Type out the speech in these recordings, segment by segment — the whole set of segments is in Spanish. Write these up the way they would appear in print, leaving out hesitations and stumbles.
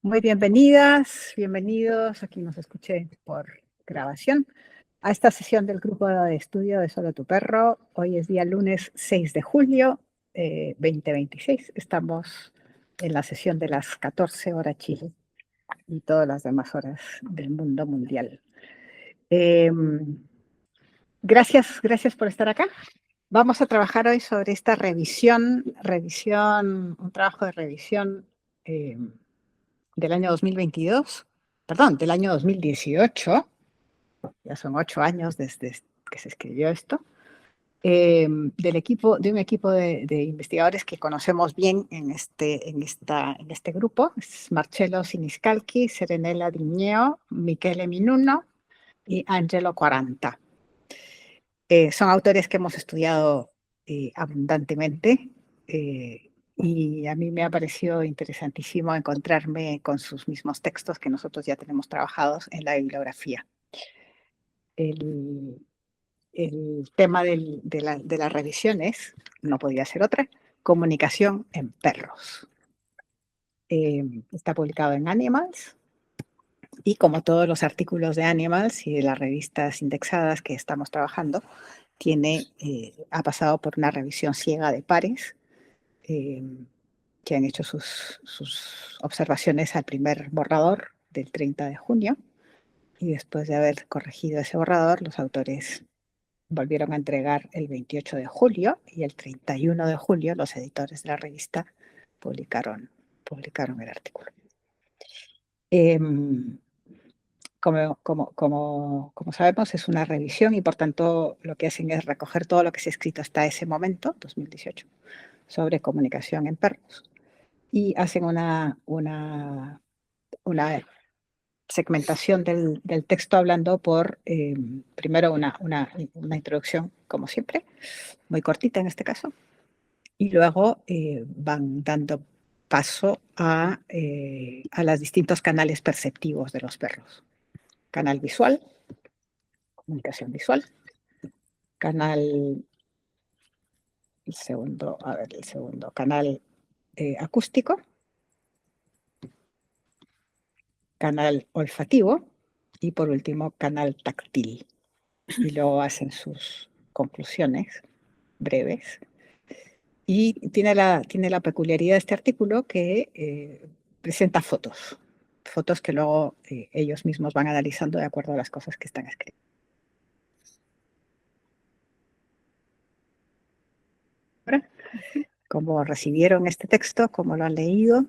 Muy bienvenidas, bienvenidos, aquí nos escuché por grabación, a esta sesión del grupo de estudio de Solo tu Perro. Hoy es día lunes 6 de julio 2026. Estamos en la sesión de las 14 horas Chile y todas las demás horas del mundo mundial. Gracias por estar acá. Vamos a trabajar hoy sobre esta revisión, un trabajo de revisión del año 2022, perdón, del año 2018, ya son 8 años desde que se escribió esto, de un equipo de investigadores que conocemos bien en este grupo, es Marcello Siniscalchi, Serenella Digneo, Michele Minuno y Angelo Quaranta. Son autores que hemos estudiado abundantemente y a mí me ha parecido interesantísimo encontrarme con sus mismos textos que nosotros ya tenemos trabajados en la bibliografía. El tema de las revisiones no podía ser otra, comunicación en perros. Está publicado en Animals y como todos los artículos de Animals y de las revistas indexadas que estamos trabajando, ha pasado por una revisión ciega de pares que han hecho sus observaciones al primer borrador del 30 de junio y después de haber corregido ese borrador, los autores volvieron a entregar el 28 de julio y el 31 de julio los editores de la revista publicaron el artículo. Como sabemos, es una revisión y por tanto lo que hacen es recoger todo lo que se ha escrito hasta ese momento, 2018, sobre comunicación en perros y hacen una segmentación del texto hablando por, primero una introducción, como siempre, muy cortita en este caso, y luego van dando paso a los distintos canales perceptivos de los perros. Canal visual, comunicación visual, el segundo, canal acústico, canal olfativo y por último canal táctil. Y luego hacen sus conclusiones breves. Y tiene la peculiaridad de este artículo que presenta fotos que luego ellos mismos van analizando de acuerdo a las cosas que están escritas. Cómo recibieron este texto, cómo lo han leído.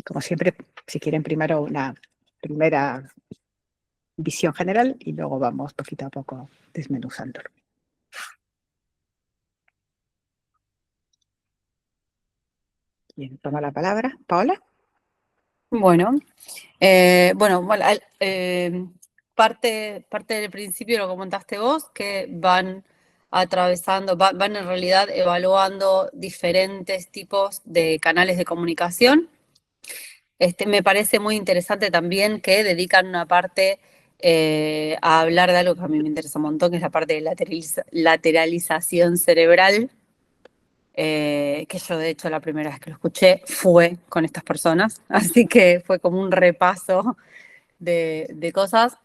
Como siempre, si quieren primero una primera visión general y luego vamos poquito a poco desmenuzándolo. ¿Quién toma la palabra? ¿Paola? Bueno, parte del principio lo comentaste vos, que van atravesando, van en realidad evaluando diferentes tipos de canales de comunicación. Me parece muy interesante también que dedican una parte a hablar de algo que a mí me interesa un montón, que es la parte de lateralización cerebral. Que yo de hecho la primera vez que lo escuché fue con estas personas, así que fue como un repaso de cosas.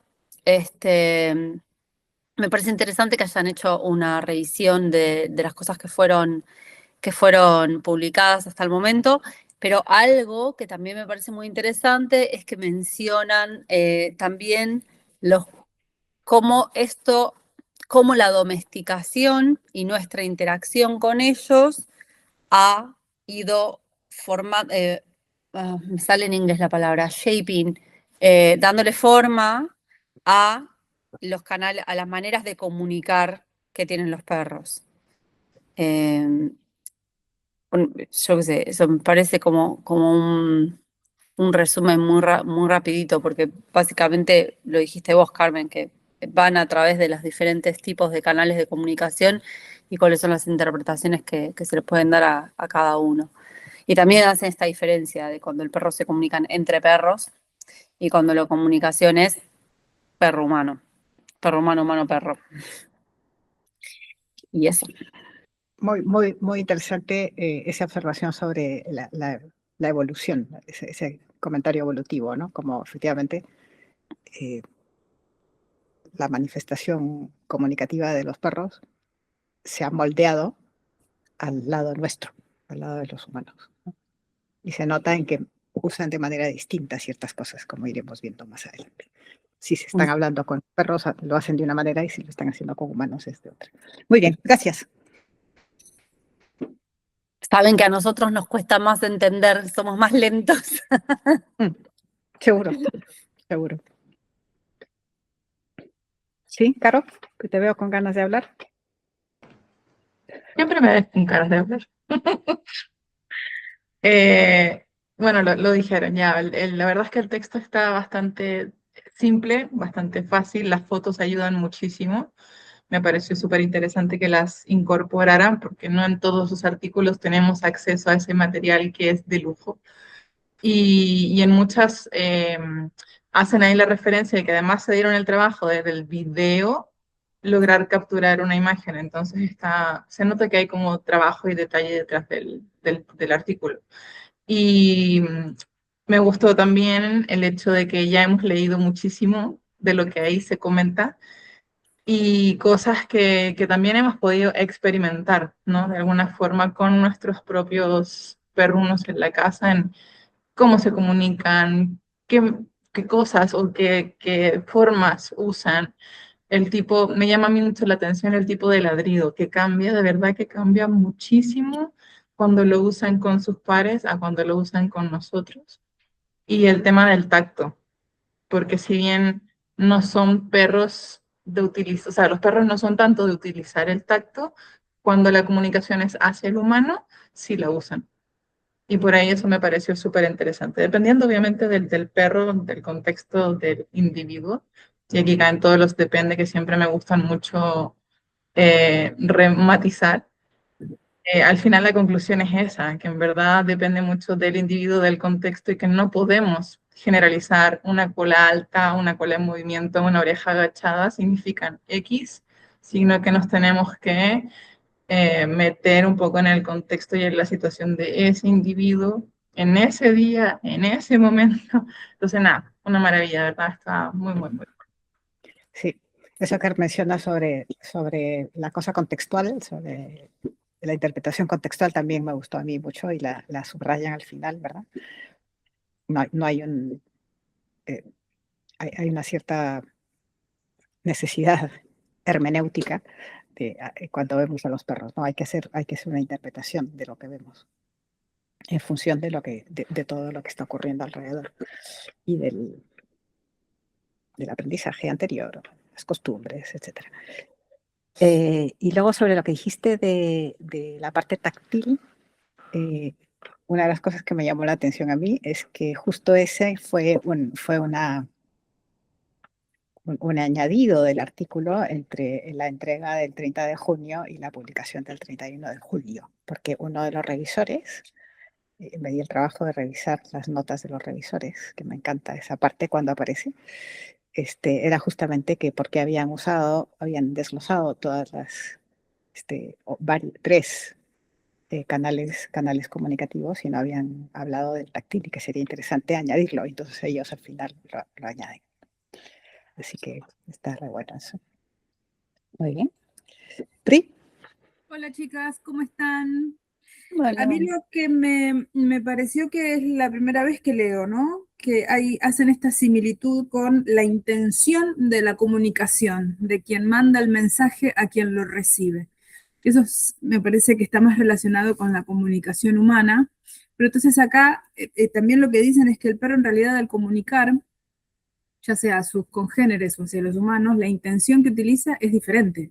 Me parece interesante que hayan hecho una revisión de las cosas que fueron publicadas hasta el momento, pero algo que también me parece muy interesante es que mencionan también cómo la domesticación y nuestra interacción con ellos ha ido formando, me sale en inglés la palabra, shaping, dándole forma a los canales, a las maneras de comunicar que tienen los perros. Yo qué sé, eso me parece como un resumen muy rapidito, porque básicamente lo dijiste vos, Carmen, que van a través de los diferentes tipos de canales de comunicación y cuáles son las interpretaciones que se les pueden dar a cada uno. Y también hacen esta diferencia de cuando el perro se comunican entre perros y cuando la comunicación es perro-humano, humano-perro. Y eso. Muy interesante esa observación sobre la evolución, ese comentario evolutivo, ¿no? Como efectivamente la manifestación comunicativa de los perros se ha moldeado al lado nuestro, al lado de los humanos, ¿no? Y se nota en que usan de manera distinta ciertas cosas, como iremos viendo más adelante. Si se están hablando con perros, lo hacen de una manera, y si lo están haciendo con humanos, es de otra. Muy bien, gracias. Saben que a nosotros nos cuesta más entender, somos más lentos. Seguro, seguro. ¿Sí, Caro? Que te veo con ganas de hablar. Siempre me ves con caras de hablar. Bueno, lo dijeron ya. La verdad es que el texto está bastante simple, bastante fácil. Las fotos ayudan muchísimo. Me pareció súper interesante que las incorporaran porque no en todos los artículos tenemos acceso a ese material que es de lujo. Y en muchas hacen ahí la referencia de que además se dieron el trabajo desde el video lograr capturar una imagen. Entonces se nota que hay como trabajo y detalle detrás del artículo. Y me gustó también el hecho de que ya hemos leído muchísimo de lo que ahí se comenta y cosas que también hemos podido experimentar, ¿no? De alguna forma con nuestros propios perrunos en la casa, en cómo se comunican, qué cosas o qué formas usan. El tipo, me llama a mí mucho la atención el tipo de ladrido, que cambia, de verdad que cambia muchísimo cuando lo usan con sus pares a cuando lo usan con nosotros. Y el tema del tacto, porque si bien no son perros de utilizar, o sea, los perros no son tanto de utilizar el tacto, cuando la comunicación es hacia el humano, sí la usan. Y por ahí eso me pareció súper interesante, dependiendo obviamente del perro, del contexto del individuo. Y aquí caen todos los depende, que siempre me gustan mucho rematizar. Al final la conclusión es esa, que en verdad depende mucho del individuo, del contexto y que no podemos generalizar una cola alta, una cola en movimiento, una oreja agachada, significan X, sino que nos tenemos que meter un poco en el contexto y en la situación de ese individuo, en ese día, en ese momento. Entonces, nada, una maravilla, ¿verdad? Está muy, muy, muy. Sí, eso que mencionas sobre la cosa contextual, sobre la interpretación contextual, también me gustó a mí mucho, y la subrayan al final, ¿verdad? No hay hay una cierta necesidad hermenéutica cuando vemos a los perros, ¿no? Hay que hacer una interpretación de lo que vemos en función de todo lo que está ocurriendo alrededor y del aprendizaje anterior, las costumbres, etcétera. Y luego sobre lo que dijiste de la parte táctil, una de las cosas que me llamó la atención a mí es que justo ese fue un añadido del artículo entre la entrega del 30 de junio y la publicación del 31 de julio, porque uno de los revisores, me di el trabajo de revisar las notas de los revisores, que me encanta esa parte cuando aparece, era justamente que porque habían desglosado todas las, tres canales comunicativos y no habían hablado del táctil, y que sería interesante añadirlo. Entonces ellos al final lo añaden. Así que está re bueno eso. Muy bien. Pri. Hola chicas, ¿cómo están? Bueno, A mí lo que me pareció que es la primera vez que leo, ¿no? Que hacen esta similitud con la intención de la comunicación, de quien manda el mensaje a quien lo recibe. Eso me parece que está más relacionado con la comunicación humana. Pero entonces acá también lo que dicen es que el perro en realidad al comunicar, ya sea a sus congéneres o hacia los humanos, la intención que utiliza es diferente,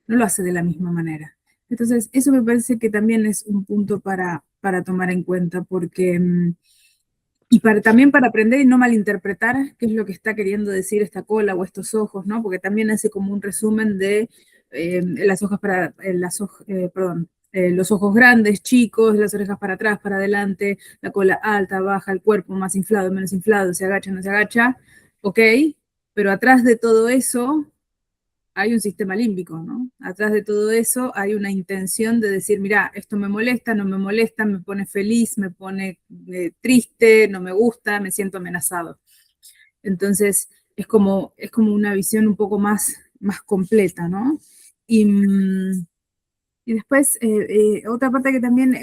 no lo hace de la misma manera. Entonces, eso me parece que también es un punto para tomar en cuenta, porque, y también para aprender y no malinterpretar qué es lo que está queriendo decir esta cola o estos ojos, ¿no? Porque también hace como un resumen de las hojas los ojos grandes, chicos, las orejas para atrás, para adelante, la cola alta, baja, el cuerpo más inflado, menos inflado, se agacha, no se agacha, ok, pero atrás de todo eso hay un sistema límbico, ¿no? Atrás de todo eso hay una intención de decir, mira, esto me molesta, no me molesta, me pone feliz, me pone triste, no me gusta, me siento amenazado. Entonces, es como una visión un poco más completa, ¿no? Y después, otra parte que también,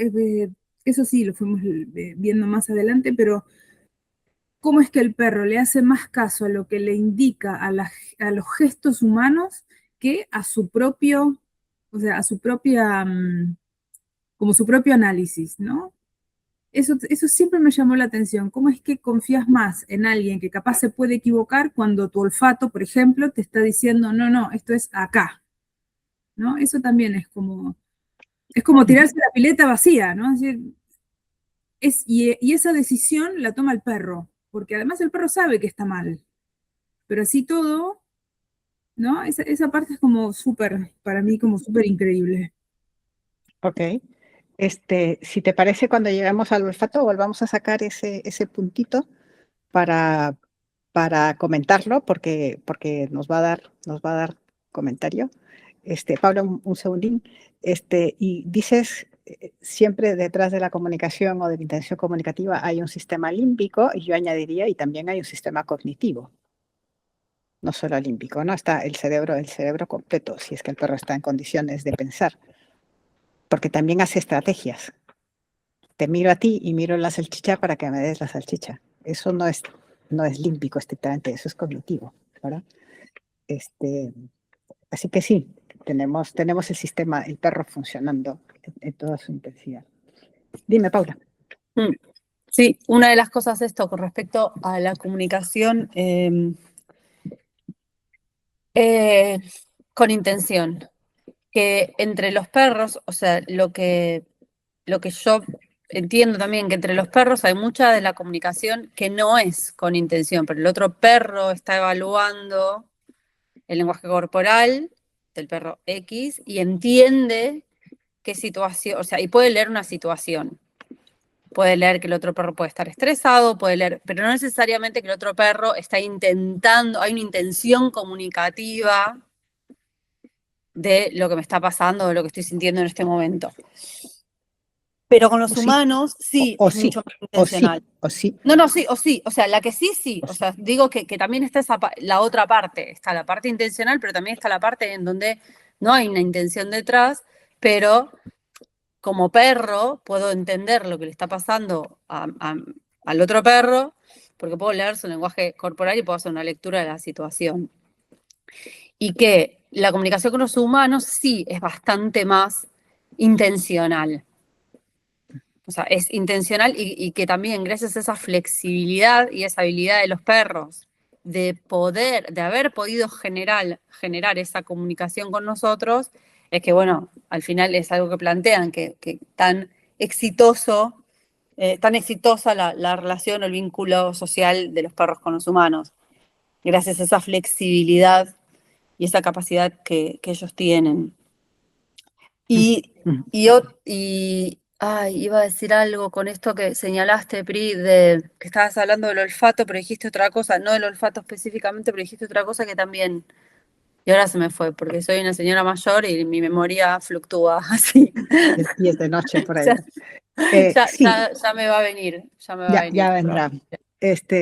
eso sí, lo fuimos viendo más adelante, pero cómo es que el perro le hace más caso a lo que le indica a los gestos humanos que a su propio, o sea, a su propia, como su propio análisis, ¿no? Eso siempre me llamó la atención. ¿Cómo es que confías más en alguien que capaz se puede equivocar cuando tu olfato, por ejemplo, te está diciendo, no, esto es acá, ¿no? Eso también es como tirarse la pileta vacía, ¿no? Es decir, y esa decisión la toma el perro, porque además el perro sabe que está mal, pero así todo, ¿no? Esa parte es como súper, para mí, como súper increíble. Ok. Si te parece, cuando lleguemos al olfato, volvamos a sacar ese puntito para comentarlo, porque nos va a dar comentario. Pablo, un segundín. Y dices, siempre detrás de la comunicación o de la intención comunicativa hay un sistema límbico, y yo añadiría, y también hay un sistema cognitivo. No solo límbico, ¿no? Está el cerebro completo, si es que el perro está en condiciones de pensar, porque también hace estrategias. Te miro a ti y miro la salchicha para que me des la salchicha. Eso no es límbico estrictamente, eso es cognitivo, ¿verdad? Así que sí, tenemos el sistema, el perro funcionando en toda su intensidad. Dime, Paula. Sí, una de las cosas esto con respecto a la comunicación con intención, que entre los perros, o sea, lo que yo entiendo también que entre los perros hay mucha de la comunicación que no es con intención, pero el otro perro está evaluando el lenguaje corporal del perro X y entiende qué situación, o sea, y puede leer una situación. Puede leer que el otro perro puede estar estresado, puede leer, pero no necesariamente que el otro perro está intentando, hay una intención comunicativa de lo que me está pasando, de lo que estoy sintiendo en este momento. Pero con los humanos sí es mucho más intencional. O sí. No, sí, o sea, la que sí. O sea, digo que también está la otra parte. Está la parte intencional, pero también está la parte en donde no hay una intención detrás, pero como perro puedo entender lo que le está pasando al otro perro, porque puedo leer su lenguaje corporal y puedo hacer una lectura de la situación. Y que la comunicación con los humanos sí es bastante más intencional. O sea, es intencional y que también gracias a esa flexibilidad y esa habilidad de los perros de haber podido generar esa comunicación con nosotros, es que, bueno, al final es algo que plantean, que tan exitosa la relación o el vínculo social de los perros con los humanos, gracias a esa flexibilidad y esa capacidad que ellos tienen. Iba a decir algo con esto que señalaste, Pri, que estabas hablando del olfato, pero dijiste otra cosa, no del olfato específicamente, pero dijiste otra cosa que también, y ahora se me fue, porque soy una señora mayor y mi memoria fluctúa así. Y es de noche por ahí. Ya me va a venir, Ya vendrá.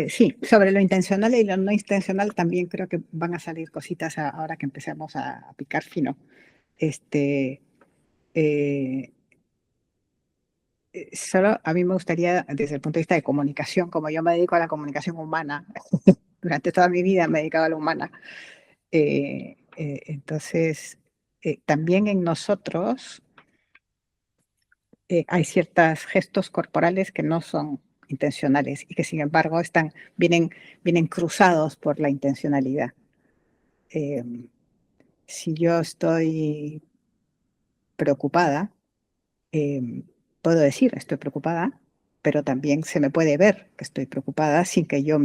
Sí, sobre lo intencional y lo no intencional también creo que van a salir cositas ahora que empecemos a picar fino. Solo a mí me gustaría, desde el punto de vista de comunicación, como yo me dedico a la comunicación humana, durante toda mi vida me he dedicado a la humana, entonces también en nosotros hay ciertos gestos corporales que no son intencionales y que sin embargo vienen cruzados por la intencionalidad. Si yo estoy preocupada, puedo decir estoy preocupada, pero también se me puede ver que estoy preocupada sin que yo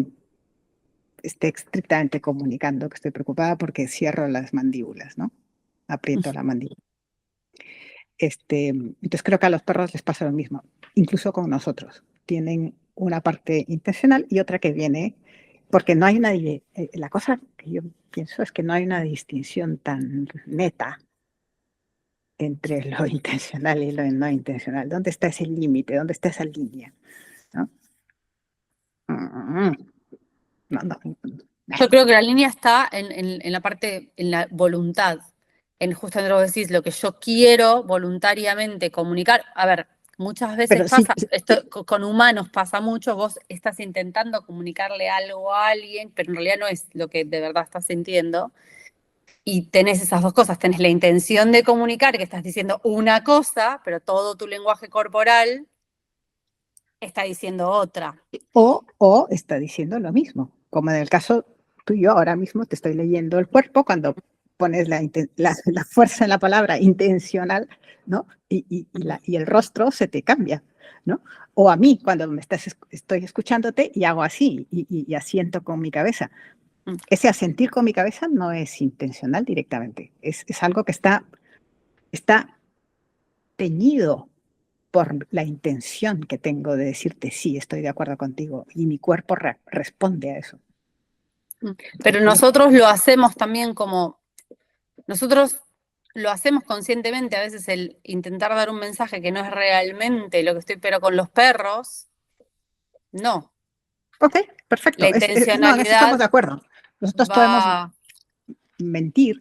esté estrictamente comunicando que estoy preocupada porque cierro las mandíbulas, ¿no? Aprieto la mandíbula. Entonces creo que a los perros les pasa lo mismo, incluso con nosotros. Tienen una parte intencional y otra que viene porque no hay una, la cosa que yo pienso es que no hay una distinción tan neta entre lo intencional y lo no intencional. ¿Dónde está ese límite? ¿Dónde está esa línea? ¿No? No. Yo creo que la línea está en la parte, en la voluntad, en justamente lo que decís, lo que yo quiero voluntariamente comunicar. A ver, muchas veces Pero sí, pasa, esto con humanos pasa mucho, vos estás intentando comunicarle algo a alguien, pero en realidad no es lo que de verdad estás sintiendo. Y tenés esas dos cosas, tenés la intención de comunicar, que estás diciendo una cosa, pero todo tu lenguaje corporal está diciendo otra. o está diciendo lo mismo, como en el caso tuyo, ahora mismo te estoy leyendo el cuerpo cuando pones la fuerza en la palabra intencional, ¿no? Y el rostro se te cambia, ¿no? O a mí, cuando estoy escuchándote y hago así, y asiento con mi cabeza. Ese asentir con mi cabeza no es intencional directamente, es algo que está teñido por la intención que tengo de decirte sí, estoy de acuerdo contigo, y mi cuerpo responde a eso. Pero nosotros lo hacemos también nosotros lo hacemos conscientemente, a veces el intentar dar un mensaje que no es realmente lo que estoy, pero con los perros, no. Ok, perfecto. La No, en eso intencionalidad estamos de acuerdo. Nosotros podemos va, mentir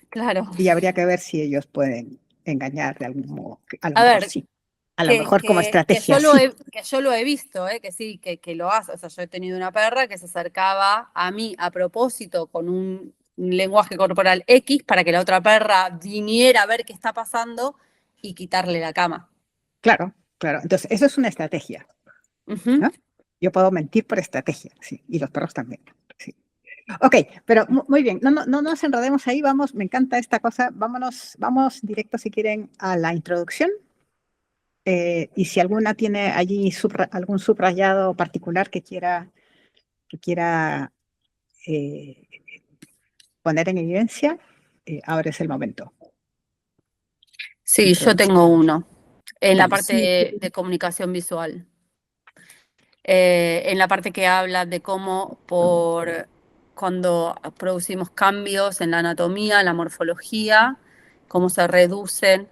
claro. y habría que ver si ellos pueden engañar de algún modo. A lo A mejor ver, sí. A lo mejor como que estrategia sí. yo lo he visto, que sí, que lo hace. O sea, yo he tenido una perra que se acercaba a mí a propósito con un lenguaje corporal X para que la otra perra viniera a ver qué está pasando y quitarle la cama. Claro. Entonces, eso es una estrategia, Ujú. ¿no? Yo puedo mentir por estrategia, sí. Y los perros también, sí. Ok, pero muy bien, no nos enredemos ahí, vamos, me encanta esta cosa, vamos directo si quieren a la introducción. Y si alguna tiene allí algún subrayado particular que quiera poner en evidencia, ahora es el momento. Sí, yo tengo uno en la Dale. parte de comunicación visual. En la parte que habla de cómo cuando producimos cambios en la anatomía, la morfología, cómo se reducen,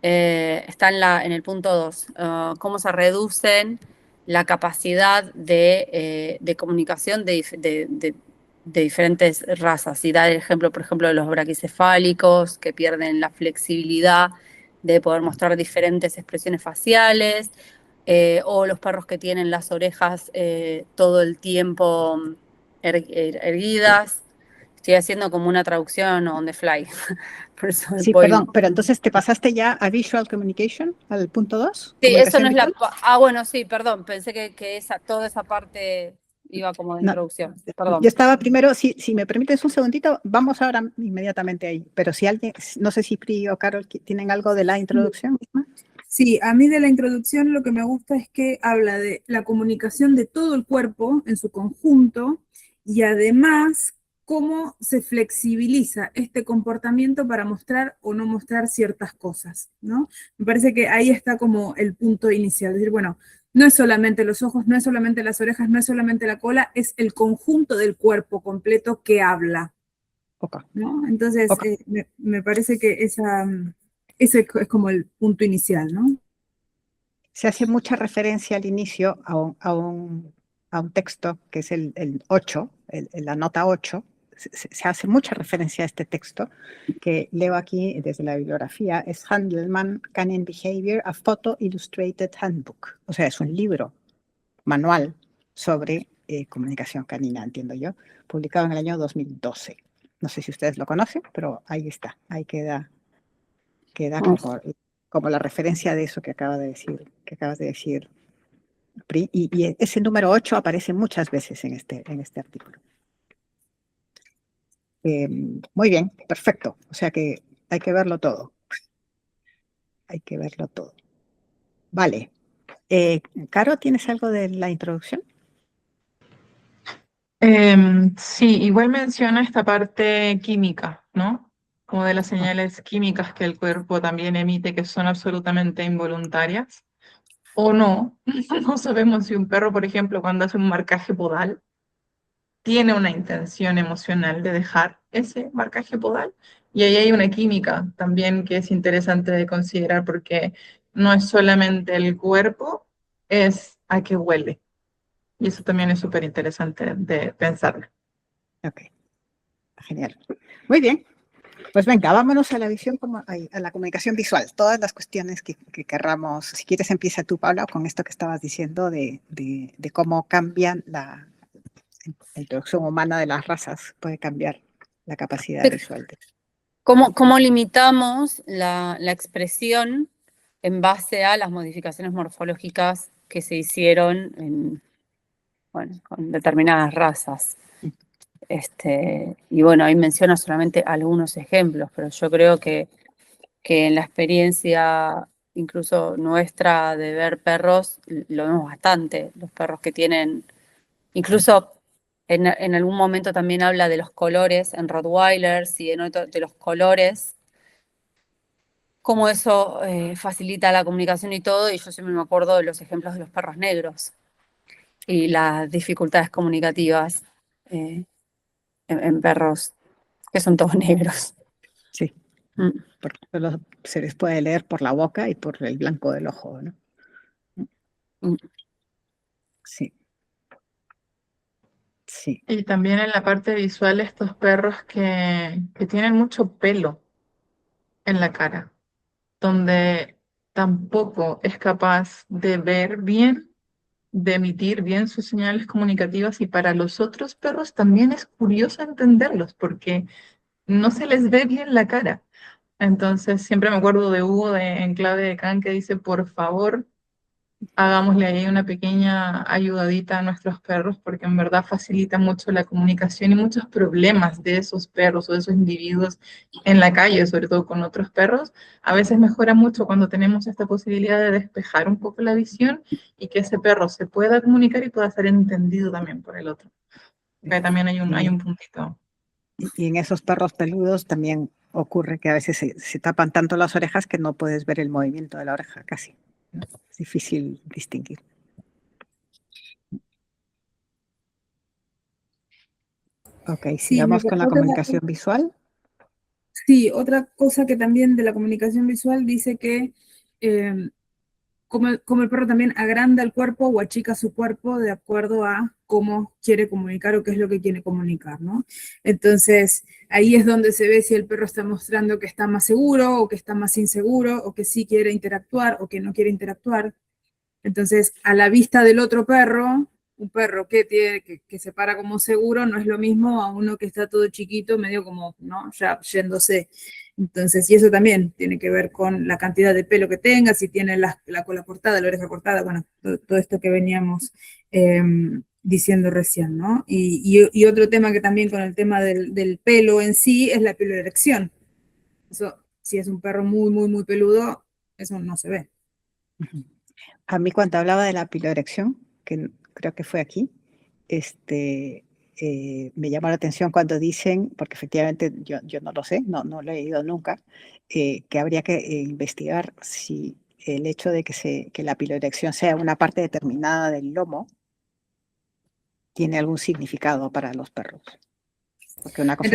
está en el punto 2, cómo se reducen la capacidad de comunicación de diferentes razas. Y da el ejemplo, por ejemplo, de los braquicefálicos, que pierden la flexibilidad de poder mostrar diferentes expresiones faciales, o los perros que tienen las orejas todo el tiempo erguidas. Estoy haciendo como una traducción on the fly. Por eso Sí, perdón, pero entonces te pasaste ya a Visual Communication, al punto 2, Sí, eso comunicación no es la... visual. bueno, sí, perdón, pensé que toda esa parte iba como de No, introducción, yo perdón. estaba primero, si me permites un segundito, vamos ahora inmediatamente ahí, pero si alguien, no sé si Pri o Carol tienen algo de la introducción misma. Sí, a mí de la introducción lo que me gusta es que habla de la comunicación de todo el cuerpo en su conjunto y además cómo se flexibiliza este comportamiento para mostrar o no mostrar ciertas cosas, ¿no? Me parece que ahí está como el punto inicial, es decir, bueno, no es solamente los ojos, no es solamente las orejas, no es solamente la cola, es el conjunto del cuerpo completo que habla, Okay. ¿no? Entonces, Okay. me parece que ese es como el punto inicial, ¿no? Se hace mucha referencia al inicio a un texto que es el 8, la nota 8. Se hace mucha referencia a este texto que leo aquí desde la bibliografía. Es Handelman Canine Behavior, a Photo Illustrated Handbook. O sea, es un libro, manual sobre comunicación canina, entiendo yo, publicado en el año 2012. No sé si ustedes lo conocen, pero ahí está, ahí queda como la referencia de eso que acabas de decir, Pri, y ese número 8 aparece muchas veces en este artículo. Muy bien, perfecto. O sea que hay que verlo todo. Hay que verlo todo. Vale. Caro, ¿tienes algo de la introducción? Sí, igual menciona esta parte química, ¿no? Como de las señales químicas que el cuerpo también emite, que son absolutamente involuntarias, o no. No sabemos si un perro, por ejemplo, cuando hace un marcaje podal, tiene una intención emocional de dejar ese marcaje podal. Y ahí hay una química también que es interesante de considerar porque no es solamente el cuerpo, es a qué huele. Y eso también es súper interesante de pensar. Ok, genial. Muy bien. Pues venga, vámonos a la visión, a la comunicación visual. Todas las cuestiones que querramos. Si quieres, empieza tú, Paula, con esto que estabas diciendo de cómo cambian la introducción humana de las razas, puede cambiar la capacidad visual. ¿Cómo limitamos la expresión en base a las modificaciones morfológicas que se hicieron con determinadas razas? Y bueno, ahí menciona solamente algunos ejemplos, pero yo creo que en la experiencia incluso nuestra de ver perros, lo vemos bastante, los perros que tienen, incluso en algún momento también habla de los colores en Rottweilers y de los colores, cómo eso facilita la comunicación y todo, y yo siempre me acuerdo de los ejemplos de los perros negros y las dificultades comunicativas en perros que son todos negros. Sí, porque solo se les puede leer por la boca y por el blanco del ojo, ¿no? Sí. Sí. Y también en la parte visual, estos perros que tienen mucho pelo en la cara, donde tampoco es capaz de ver bien, de emitir bien sus señales comunicativas, y para los otros perros también es curioso entenderlos porque no se les ve bien la cara. Entonces siempre me acuerdo de Hugo en Clave de Can que dice, por favor, hagámosle ahí una pequeña ayudadita a nuestros perros porque en verdad facilita mucho la comunicación y muchos problemas de esos perros o de esos individuos en la calle, sobre todo con otros perros. A veces mejora mucho cuando tenemos esta posibilidad de despejar un poco la visión y que ese perro se pueda comunicar y pueda ser entendido también por el otro. Que también hay un puntito. Y en esos perros peludos también ocurre que a veces se tapan tanto las orejas que no puedes ver el movimiento de la oreja casi, ¿no? Es difícil distinguir. Ok, sigamos con la comunicación visual. Sí, otra cosa que también de la comunicación visual dice que como el perro también agranda el cuerpo o achica su cuerpo de acuerdo a cómo quiere comunicar o qué es lo que quiere comunicar, ¿no? Entonces, ahí es donde se ve si el perro está mostrando que está más seguro o que está más inseguro o que sí quiere interactuar o que no quiere interactuar. Entonces, a la vista del otro perro, un perro que se para como seguro no es lo mismo a uno que está todo chiquito, medio como, ¿no? Ya yéndose. Entonces, y eso también tiene que ver con la cantidad de pelo que tenga, si tiene la cola cortada, la oreja cortada, bueno, todo esto que veníamos diciendo recién, ¿no? Y otro tema que también con el tema del pelo en sí es la piloerección. Eso, si es un perro muy, muy, muy peludo, eso no se ve. A mí cuando hablaba de la piloerección, que creo que fue aquí, me llamó la atención cuando dicen, porque efectivamente yo no lo sé, no lo he leído nunca, que habría que investigar si el hecho de que la piloerección sea una parte determinada del lomo tiene algún significado para los perros. Porque una cosa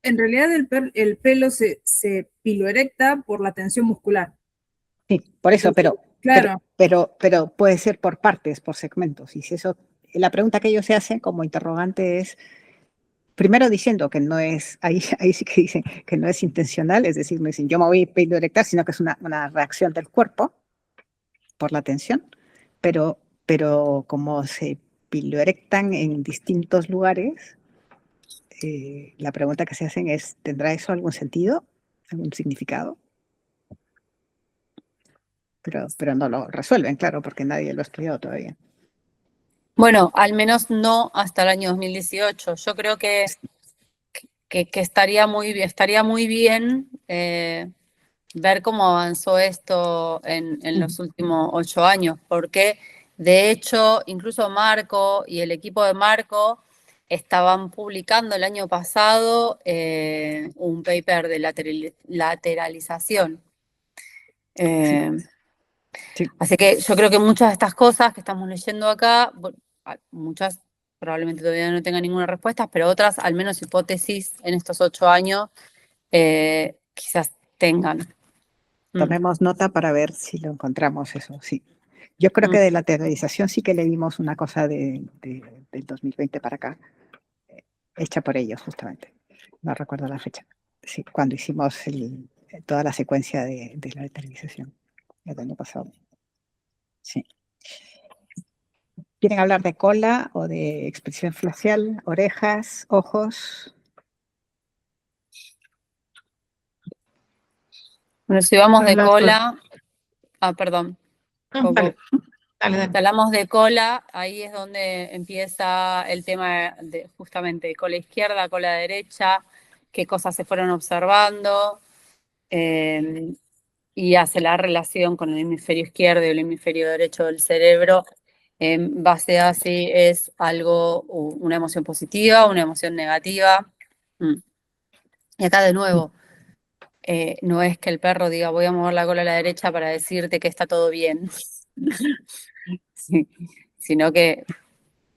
en realidad el pelo se piloerecta por la tensión muscular. Sí, por eso, claro. pero puede ser por partes, por segmentos. Y si eso, la pregunta que ellos se hacen como interrogante es, primero diciendo que no es, ahí sí que dicen que no es intencional, es decir, no dicen yo me voy a piloerectar, sino que es una reacción del cuerpo por la tensión, pero como se piloerectan en distintos lugares, la pregunta que se hacen es, ¿tendrá eso algún sentido, algún significado? Pero no lo resuelven, claro, porque nadie lo ha estudiado todavía. Bueno, al menos no hasta el año 2018. Yo creo que estaría muy bien ver cómo avanzó esto en los últimos 8 años, porque de hecho, incluso Marco y el equipo de Marco estaban publicando el año pasado un paper de lateralización. Sí. Así que yo creo que muchas de estas cosas que estamos leyendo acá, muchas probablemente todavía no tenga ninguna respuesta, pero otras, al menos hipótesis en estos 8 años, quizás tengan. Tomemos nota para ver si lo encontramos eso, sí. Yo creo que de la teorización sí que le dimos una cosa del 2020 para acá, hecha por ellos justamente. No recuerdo la fecha. Sí, cuando hicimos toda la secuencia de la lateralización el año pasado. Sí. ¿Quieren hablar de cola o de expresión facial, orejas, ojos? Bueno, si vamos de Las cola, perdón. Dale, dale. Si hablamos de cola, ahí es donde empieza el tema de justamente cola izquierda, cola derecha, qué cosas se fueron observando, y hace la relación con el hemisferio izquierdo y el hemisferio derecho del cerebro. En base a si es algo, una emoción positiva, una emoción negativa. Y acá de nuevo, no es que el perro diga voy a mover la cola a la derecha para decirte que está todo bien. Sí, sino que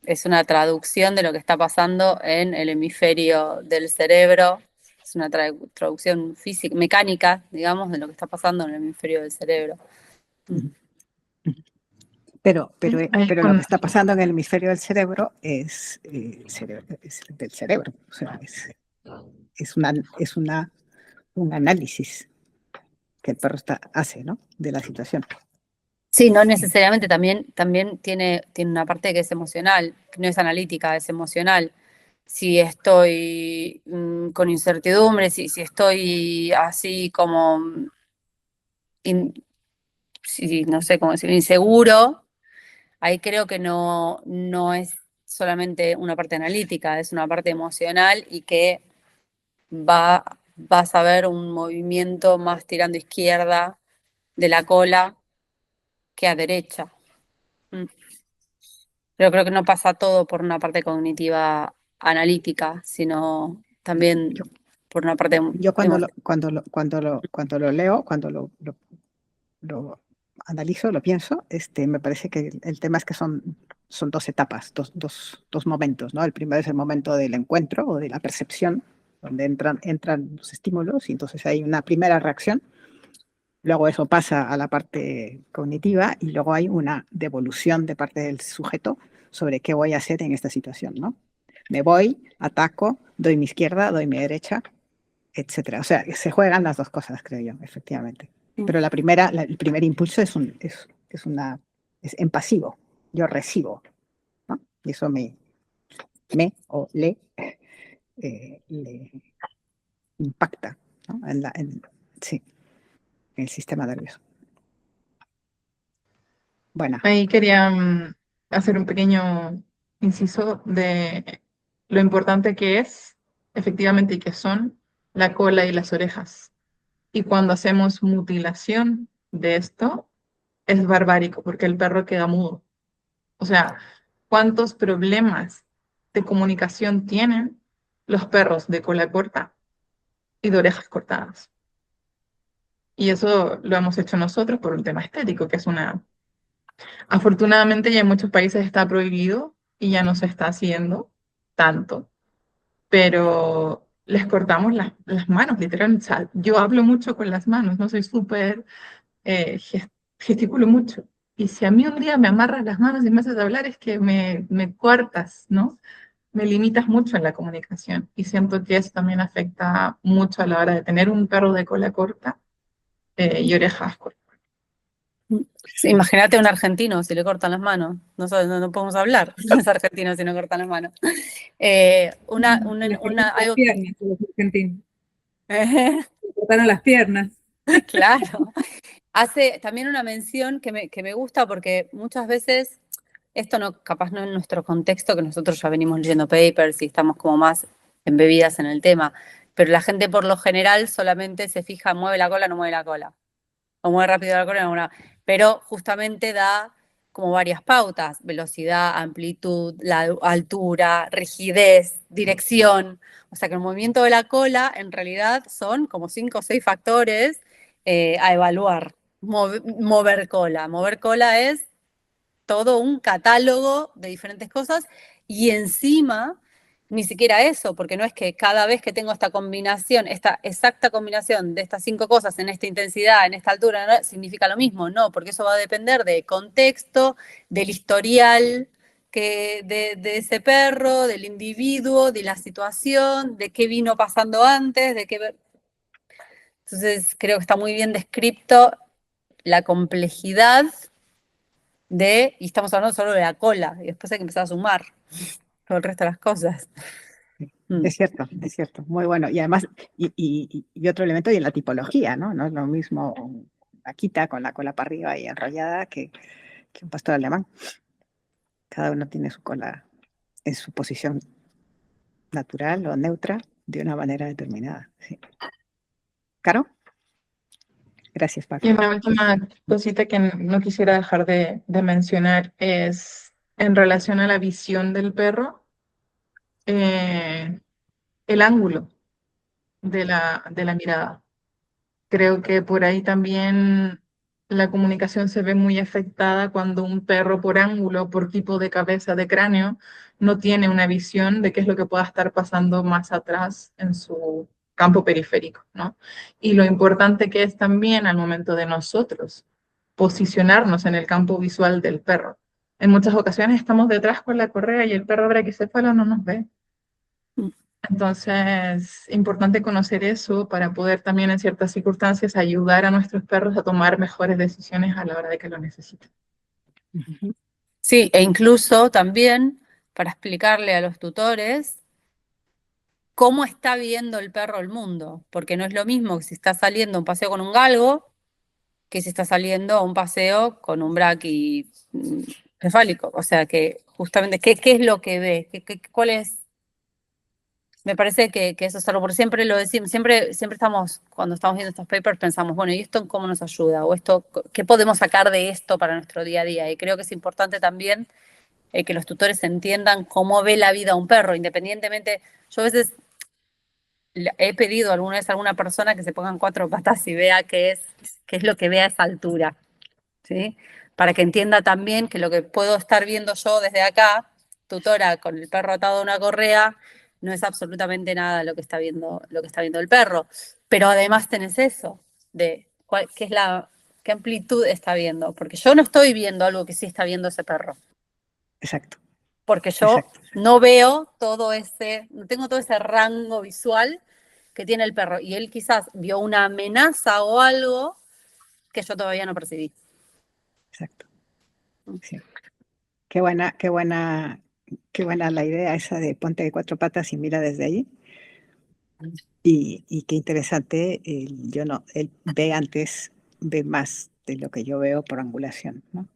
es una traducción de lo que está pasando en el hemisferio del cerebro. Es una traducción física, mecánica, digamos, de lo que está pasando en el hemisferio del cerebro. Pero lo que está pasando en el hemisferio del cerebro es del cerebro. O sea, es un análisis que el perro hace, ¿no? De la situación. Sí, no necesariamente, también tiene una parte que es emocional, que no es analítica, es emocional. Si estoy con incertidumbre, si estoy así como, no sé cómo decirlo, inseguro, ahí creo que no es solamente una parte analítica, es una parte emocional y que vas a ver un movimiento más tirando izquierda de la cola que a derecha. Pero creo que no pasa todo por una parte cognitiva analítica, sino también por una parte Yo cuando lo leo, cuando lo analizo, lo pienso, me parece que el tema es que son 2 etapas, dos momentos, ¿no? El primero es el momento del encuentro o de la percepción, donde entran los estímulos y entonces hay una primera reacción. Luego eso pasa a la parte cognitiva y luego hay una devolución de parte del sujeto sobre qué voy a hacer en esta situación, ¿no? Me voy, ataco, doy mi izquierda, doy mi derecha, etcétera. O sea, se juegan las 2 cosas, creo yo, efectivamente. Pero el primer impulso es en pasivo. Yo recibo, ¿no? Y eso o le impacta, ¿no? Sí, en el sistema nervioso. Bueno. Ahí quería hacer un pequeño inciso de lo importante que es, efectivamente, y que son la cola y las orejas. Y cuando hacemos mutilación de esto, es barbárico, porque el perro queda mudo. O sea, ¿cuántos problemas de comunicación tienen los perros de cola corta y de orejas cortadas? Y eso lo hemos hecho nosotros por un tema estético, que es una... Afortunadamente ya en muchos países está prohibido y ya no se está haciendo tanto, pero les cortamos las manos, literalmente. O sea, yo hablo mucho con las manos, no soy súper, gesticulo mucho. Y si a mí un día me amarras las manos y me haces hablar, es que me cortas, ¿no? Me limitas mucho en la comunicación. Y siento que eso también afecta mucho a la hora de tener un perro de cola corta y orejas cortas. Sí, imagínate a un argentino si le cortan las manos. No podemos hablar los argentinos si no cortan las manos. Las piernas, los argentinos. Cortaron las piernas. Claro. Hace también una mención que me gusta porque muchas veces, esto capaz no en nuestro contexto, que nosotros ya venimos leyendo papers y estamos como más embebidas en el tema, pero la gente por lo general solamente se fija, mueve la cola, no mueve la cola. O mueve rápido la cola, no, pero justamente da como varias pautas: velocidad, amplitud, la altura, rigidez, dirección. O sea que el movimiento de la cola en realidad son como 5 o 6 factores a evaluar. Mover cola. Mover cola es todo un catálogo de diferentes cosas y encima ni siquiera eso, porque no es que cada vez que tengo esta combinación, esta exacta combinación de estas 5 cosas en esta intensidad, en esta altura, ¿no? Significa lo mismo, no, porque eso va a depender del contexto, del historial de ese perro, del individuo, de la situación, de qué vino pasando antes, de qué... Entonces creo que está muy bien descrito la complejidad y estamos hablando solo de la cola, y después hay que empezar a sumar todo el resto de las cosas. Es cierto, muy bueno. Y además, y otro elemento, y en la tipología, ¿no? No es lo mismo una vaquita con la cola para arriba y enrollada que un pastor alemán. Cada uno tiene su cola en su posición natural o neutra de una manera determinada. Sí. ¿Caro? Gracias, Paco. Y una última cosita que no quisiera dejar de mencionar es en relación a la visión del perro, el ángulo de la mirada. Creo que por ahí también la comunicación se ve muy afectada cuando un perro por ángulo, por tipo de cabeza, de cráneo, no tiene una visión de qué es lo que pueda estar pasando más atrás en su campo periférico, ¿no? Y lo importante que es también al momento de nosotros posicionarnos en el campo visual del perro. En muchas ocasiones estamos detrás con la correa y el perro braquicéfalo no nos ve. Entonces, importante conocer eso para poder también en ciertas circunstancias ayudar a nuestros perros a tomar mejores decisiones a la hora de que lo necesiten. Sí, e incluso también para explicarle a los tutores cómo está viendo el perro el mundo, porque no es lo mismo que si está saliendo a un paseo con un galgo que si está saliendo a un paseo con un braquicefálico. O sea, que justamente, ¿qué es lo que ve? ¿Cuál es? Me parece que eso es algo, por siempre lo decimos, siempre estamos, cuando estamos viendo estos papers, pensamos, bueno, ¿y esto cómo nos ayuda? O esto, ¿qué podemos sacar de esto para nuestro día a día? Y creo que es importante también que los tutores entiendan cómo ve la vida un perro, independientemente. Yo a veces he pedido alguna vez a alguna persona que se ponga en 4 patas y vea qué es lo que ve a esa altura, ¿sí? Para que entienda también que lo que puedo estar viendo yo desde acá, tutora con el perro atado a una correa, no es absolutamente nada lo que está viendo el perro. Pero además tenés eso, de qué amplitud está viendo, porque yo no estoy viendo algo que sí está viendo ese perro. Exacto. Porque yo no veo no tengo todo ese rango visual que tiene el perro. Y él quizás vio una amenaza o algo que yo todavía no percibí. Exacto. Sí. Qué buena la idea esa de ponte de 4 patas y mira desde allí. Y qué interesante, él ve más de lo que yo veo por angulación, ¿no?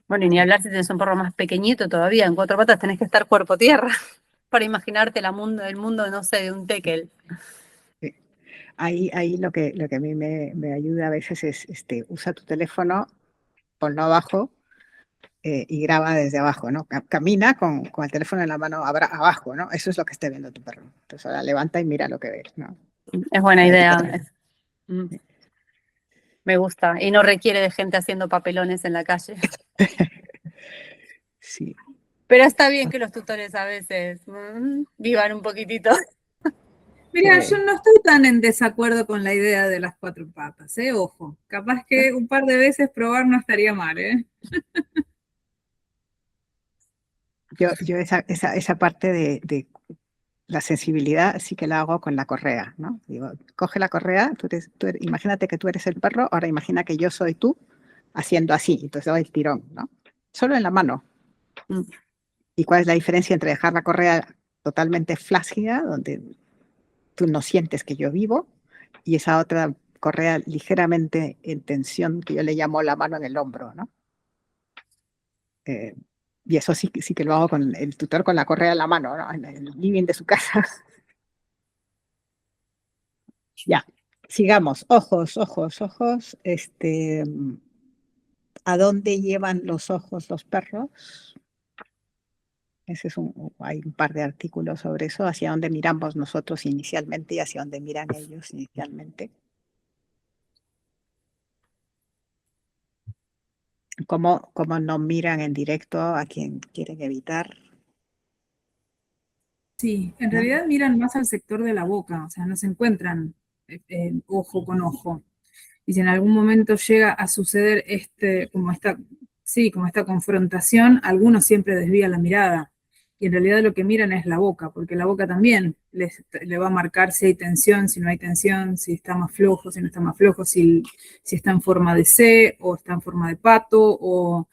Bueno, y ni hablar si tienes un perro más pequeñito todavía, en 4 patas tenés que estar cuerpo tierra para imaginarte el mundo, no sé, de un tekel. Sí. Ahí lo que a mí me ayuda a veces es, usa tu teléfono, ponlo abajo y graba desde abajo, ¿no? Camina con el teléfono en la mano abajo, ¿no? Eso es lo que esté viendo tu perro. Entonces ahora levanta y mira lo que ves, ¿no? Es buena idea. Me gusta. Y no requiere de gente haciendo papelones en la calle. Sí. Pero está bien que los tutores a veces vivan un poquitito. Mira, yo no estoy tan en desacuerdo con la idea de las 4 patas, ojo. Capaz que un par de veces probar no estaría mal, Yo esa parte de la sensibilidad sí que la hago con la correa, ¿no? Digo, coge la correa, imagínate que tú eres el perro, ahora imagina que yo soy tú haciendo así, entonces doy el tirón, ¿no? Solo en la mano. ¿Y cuál es la diferencia entre dejar la correa totalmente flácida, donde tú no sientes que yo vivo, y esa otra correa ligeramente en tensión, que yo le llamo la mano en el hombro, ¿no? Y eso sí que lo hago con el tutor con la correa en la mano, ¿no? En el living de su casa. Ya, sigamos. Ojos. ¿A dónde llevan los ojos los perros? Hay un par de artículos sobre eso, hacia dónde miramos nosotros inicialmente y hacia dónde miran ellos inicialmente. cómo no miran en directo a quien quieren evitar, Sí, en ¿no? realidad miran más al sector de la boca, o sea, no se encuentran ojo con ojo. Y si en algún momento llega a suceder como esta confrontación, algunos siempre desvían la mirada. Y en realidad lo que miran es la boca, porque la boca también le va a marcar si hay tensión, si no hay tensión, si está más flojo, si no está más flojo, si está en forma de C o está en forma de pato.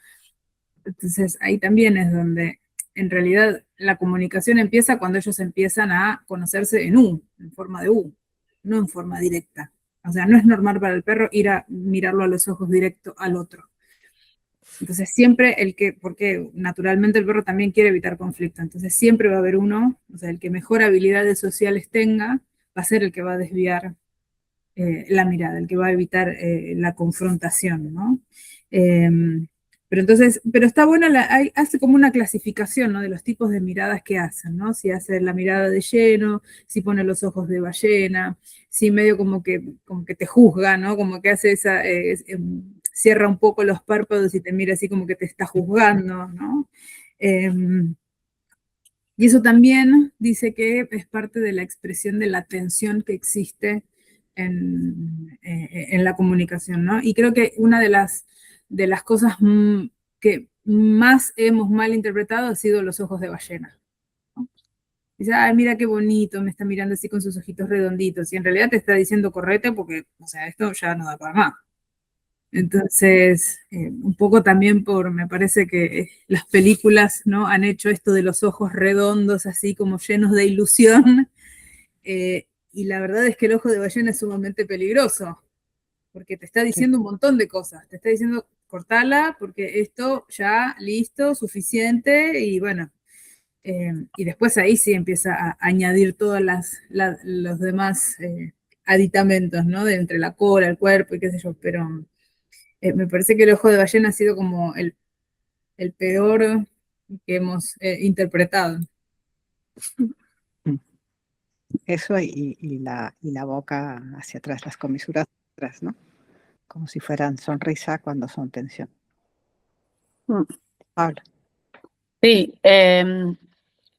Entonces ahí también es donde en realidad la comunicación empieza cuando ellos empiezan a conocerse en U, en forma de U, no en forma directa. O sea, no es normal para el perro ir a mirarlo a los ojos directo al otro. Entonces siempre porque naturalmente el perro también quiere evitar conflicto, entonces siempre va a haber uno, o sea, el que mejor habilidades sociales tenga, va a ser el que va a desviar la mirada, el que va a evitar la confrontación, ¿no? Eh, pero está buena, hace como una clasificación, ¿no? De los tipos de miradas que hacen, ¿no? Si hace la mirada de lleno, si pone los ojos de ballena, si medio como que te juzga, ¿no? Como que hace cierra un poco los párpados y te mira así como que te está juzgando, ¿no? Y eso también dice que es parte de la expresión de la tensión que existe en la comunicación, ¿no? Y creo que una de las cosas que más hemos mal interpretado ha sido los ojos de ballena, ¿no? Dice, ay, mira qué bonito, me está mirando así con sus ojitos redonditos, y en realidad te está diciendo correte porque, o sea, esto ya no da para más. Entonces, un poco también me parece que las películas, ¿no? Han hecho esto de los ojos redondos, así como llenos de ilusión, y la verdad es que el ojo de ballena es sumamente peligroso, porque te está diciendo un montón de cosas, te está diciendo cortala, porque esto ya listo, suficiente, y bueno, y después ahí sí empieza a añadir todos los demás aditamentos, ¿no? De entre la cola, el cuerpo y qué sé yo, pero me parece que el ojo de ballena ha sido como el peor que hemos interpretado. Eso y la boca hacia atrás, las comisuras atrás, ¿no? Como si fueran sonrisa cuando son tensión. Pablo. Sí,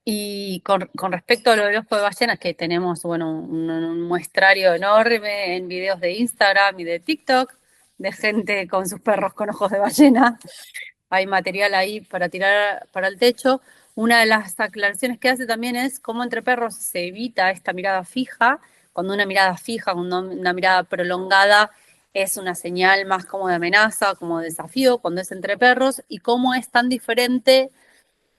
y con respecto a lo del ojo de ballena, que tenemos, bueno, un muestrario enorme en videos de Instagram y de TikTok, de gente con sus perros con ojos de ballena. Hay material ahí para tirar para el techo. Una de las aclaraciones que hace también es cómo entre perros se evita esta mirada fija. Cuando una mirada fija, cuando una mirada prolongada es una señal más como de amenaza, como de desafío, cuando es entre perros, y cómo es tan diferente,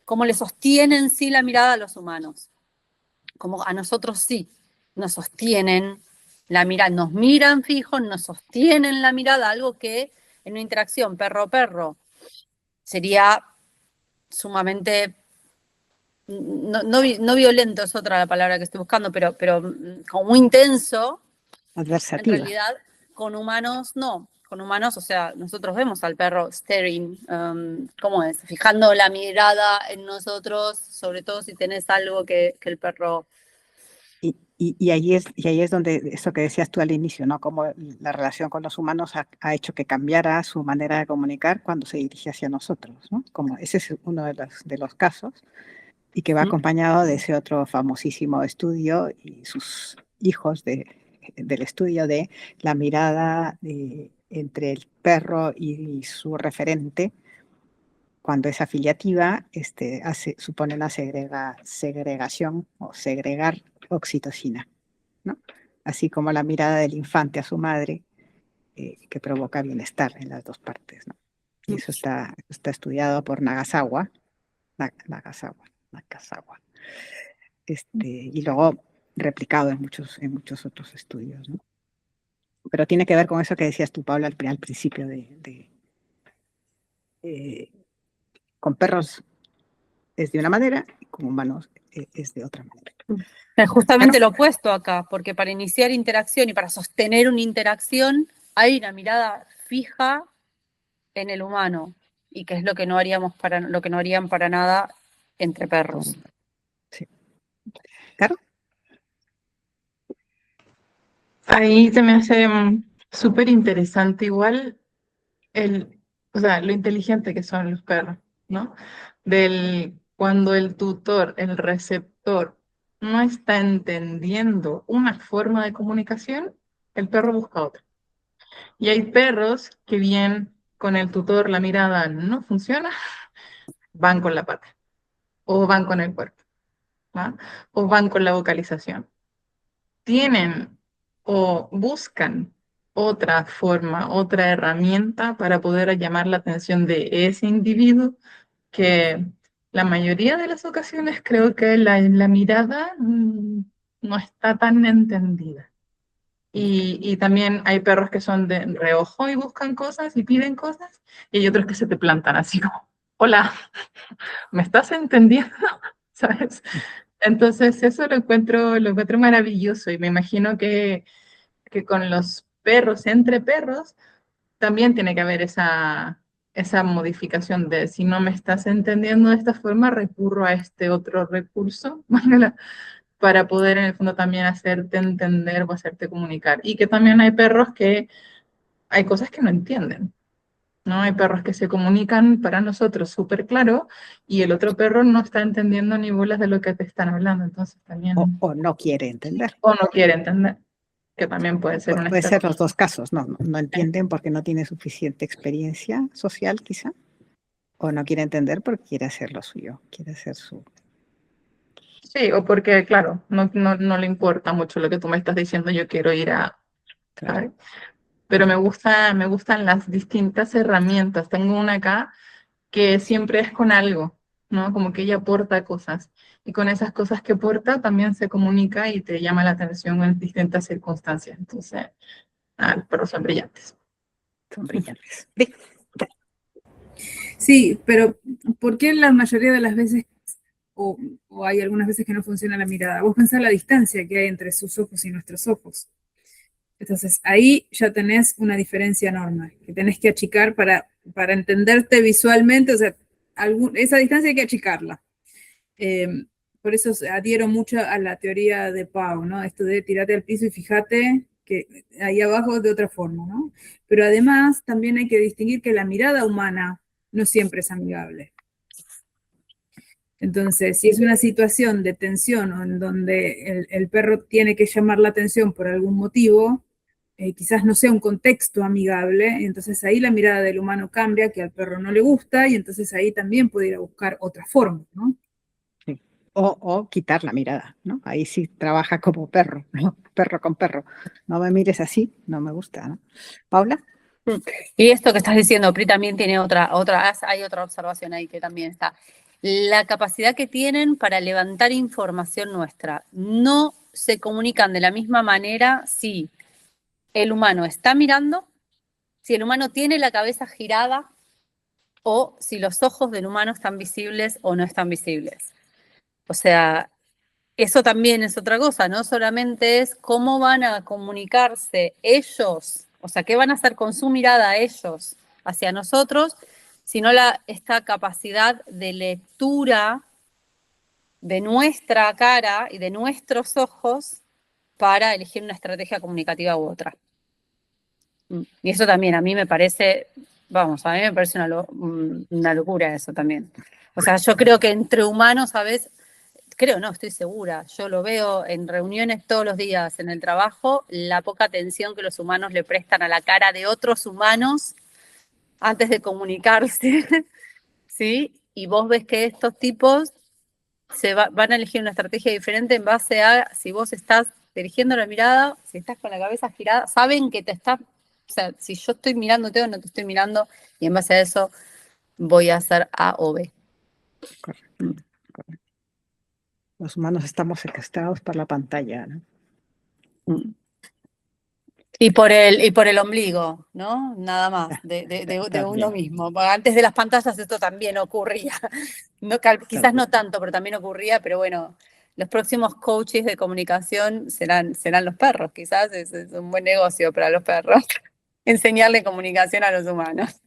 cómo le sostienen sí la mirada a los humanos. Como a nosotros sí, nos sostienen la mirada, nos miran fijos, nos sostienen la mirada, algo que en una interacción perro-perro sería sumamente, no violento es otra la palabra que estoy buscando, pero como muy intenso. En Adversativa. realidad, con humanos no. Con humanos, o sea, nosotros vemos al perro staring, ¿cómo es? Fijando la mirada en nosotros, sobre todo si tenés algo que el perro... Y ahí es donde eso que decías tú al inicio, ¿no? Cómo la relación con los humanos ha hecho que cambiara su manera de comunicar cuando se dirige hacia nosotros, ¿no? Como ese es uno de los casos, y que va acompañado de ese otro famosísimo estudio y sus hijos del estudio de la mirada entre el perro y su referente. Cuando es afiliativa, supone una segregación o segregar oxitocina, ¿no? Así como la mirada del infante a su madre, que provoca bienestar en las dos partes, ¿no? Y eso está estudiado por Nagasawa, y luego replicado en muchos otros estudios, ¿no? Pero tiene que ver con eso que decías tú, Paula, al principio con perros es de una manera y con humanos es de otra manera. Es justamente lo opuesto acá, porque para iniciar interacción y para sostener una interacción hay una mirada fija en el humano, y que es lo que no harían para nada entre perros. Sí. ¿Claro? Ahí se me hace súper interesante igual el o sea, lo inteligente que son los perros, ¿no? Cuando el tutor, el receptor, no está entendiendo una forma de comunicación, el perro busca otra. Y hay perros que bien con el tutor la mirada no funciona, van con la pata, o van con el cuerpo, ¿va? O van con la vocalización. Tienen o buscan otra forma, otra herramienta para poder llamar la atención de ese individuo que la mayoría de las ocasiones creo que la mirada no está tan entendida. Y también hay perros que son de reojo y buscan cosas y piden cosas, y hay otros que se te plantan así como, hola, ¿me estás entendiendo? ¿Sabes? Entonces eso lo encuentro maravilloso y me imagino que con los perros, entre perros, también tiene que haber esa modificación de si no me estás entendiendo de esta forma, recurro a este otro recurso para poder en el fondo también hacerte entender o hacerte comunicar. Y que también hay perros que hay cosas que no entienden, ¿no? Hay perros que se comunican para nosotros súper claro y el otro perro no está entendiendo ni bolas de lo que te están hablando, entonces también... O no quiere entender. O no quiere entender, que también puede ser una Puede ser los dos casos, no entienden porque no tiene suficiente experiencia social quizá, o no quiere entender porque quiere hacer lo suyo, quiere hacer su... Sí, o porque, claro, no le importa mucho lo que tú me estás diciendo, yo quiero ir a... Claro. ¿sabes? Pero me gustan las distintas herramientas. Tengo una acá que siempre es con algo, ¿no? Como que ella aporta cosas. Y con esas cosas que aporta también se comunica y te llama la atención en distintas circunstancias. Entonces, pero son brillantes. Son brillantes. Sí, pero ¿por qué la mayoría de las veces, o hay algunas veces que no funciona la mirada? Vos pensás la distancia que hay entre sus ojos y nuestros ojos. Entonces, ahí ya tenés una diferencia enorme, que tenés que achicar para entenderte visualmente, o sea, esa distancia hay que achicarla. Por eso adhiero mucho a la teoría de Pau, ¿no? Esto de tirarte al piso y fíjate que ahí abajo de otra forma, ¿no? Pero además también hay que distinguir que la mirada humana no siempre es amigable. Entonces, si es una situación de tensión o en donde el perro tiene que llamar la atención por algún motivo, quizás no sea un contexto amigable, entonces ahí la mirada del humano cambia, que al perro no le gusta, y entonces ahí también puede ir a buscar otra forma, ¿no? Sí. O quitar la mirada, ¿no? Ahí sí trabaja como perro, ¿no? Perro con perro. No me mires así, no me gusta, ¿no? ¿Paula? Y esto que estás diciendo, Pri, también tiene hay otra observación ahí que también está. La capacidad que tienen para levantar información nuestra. No se comunican de la misma manera si el humano está mirando, si el humano tiene la cabeza girada o si los ojos del humano están visibles o no están visibles. O sea, eso también es otra cosa, no solamente es cómo van a comunicarse ellos, o sea, qué van a hacer con su mirada ellos hacia nosotros, sino esta capacidad de lectura de nuestra cara y de nuestros ojos para elegir una estrategia comunicativa u otra. Y eso también a mí me parece, vamos, a mí me parece una locura eso también. O sea, yo creo que entre humanos, ¿sabes? Creo, no, estoy segura. Yo lo veo en reuniones todos los días en el trabajo, la poca atención que los humanos le prestan a la cara de otros humanos antes de comunicarse, ¿sí? Y vos ves que estos tipos van a elegir una estrategia diferente en base a si vos estás dirigiendo la mirada, si estás con la cabeza girada, saben que te estás, o sea, si yo estoy mirándote o no te estoy mirando, y en base a eso voy a hacer A o B. Correcto. Los humanos estamos secuestrados por la pantalla, ¿no? Y por el ombligo, ¿no? Nada más, de uno mismo. Antes de las pantallas esto también ocurría. No, quizás no tanto, pero también ocurría, pero bueno, los próximos coaches de comunicación serán los perros, quizás es un buen negocio para los perros, enseñarle comunicación a los humanos.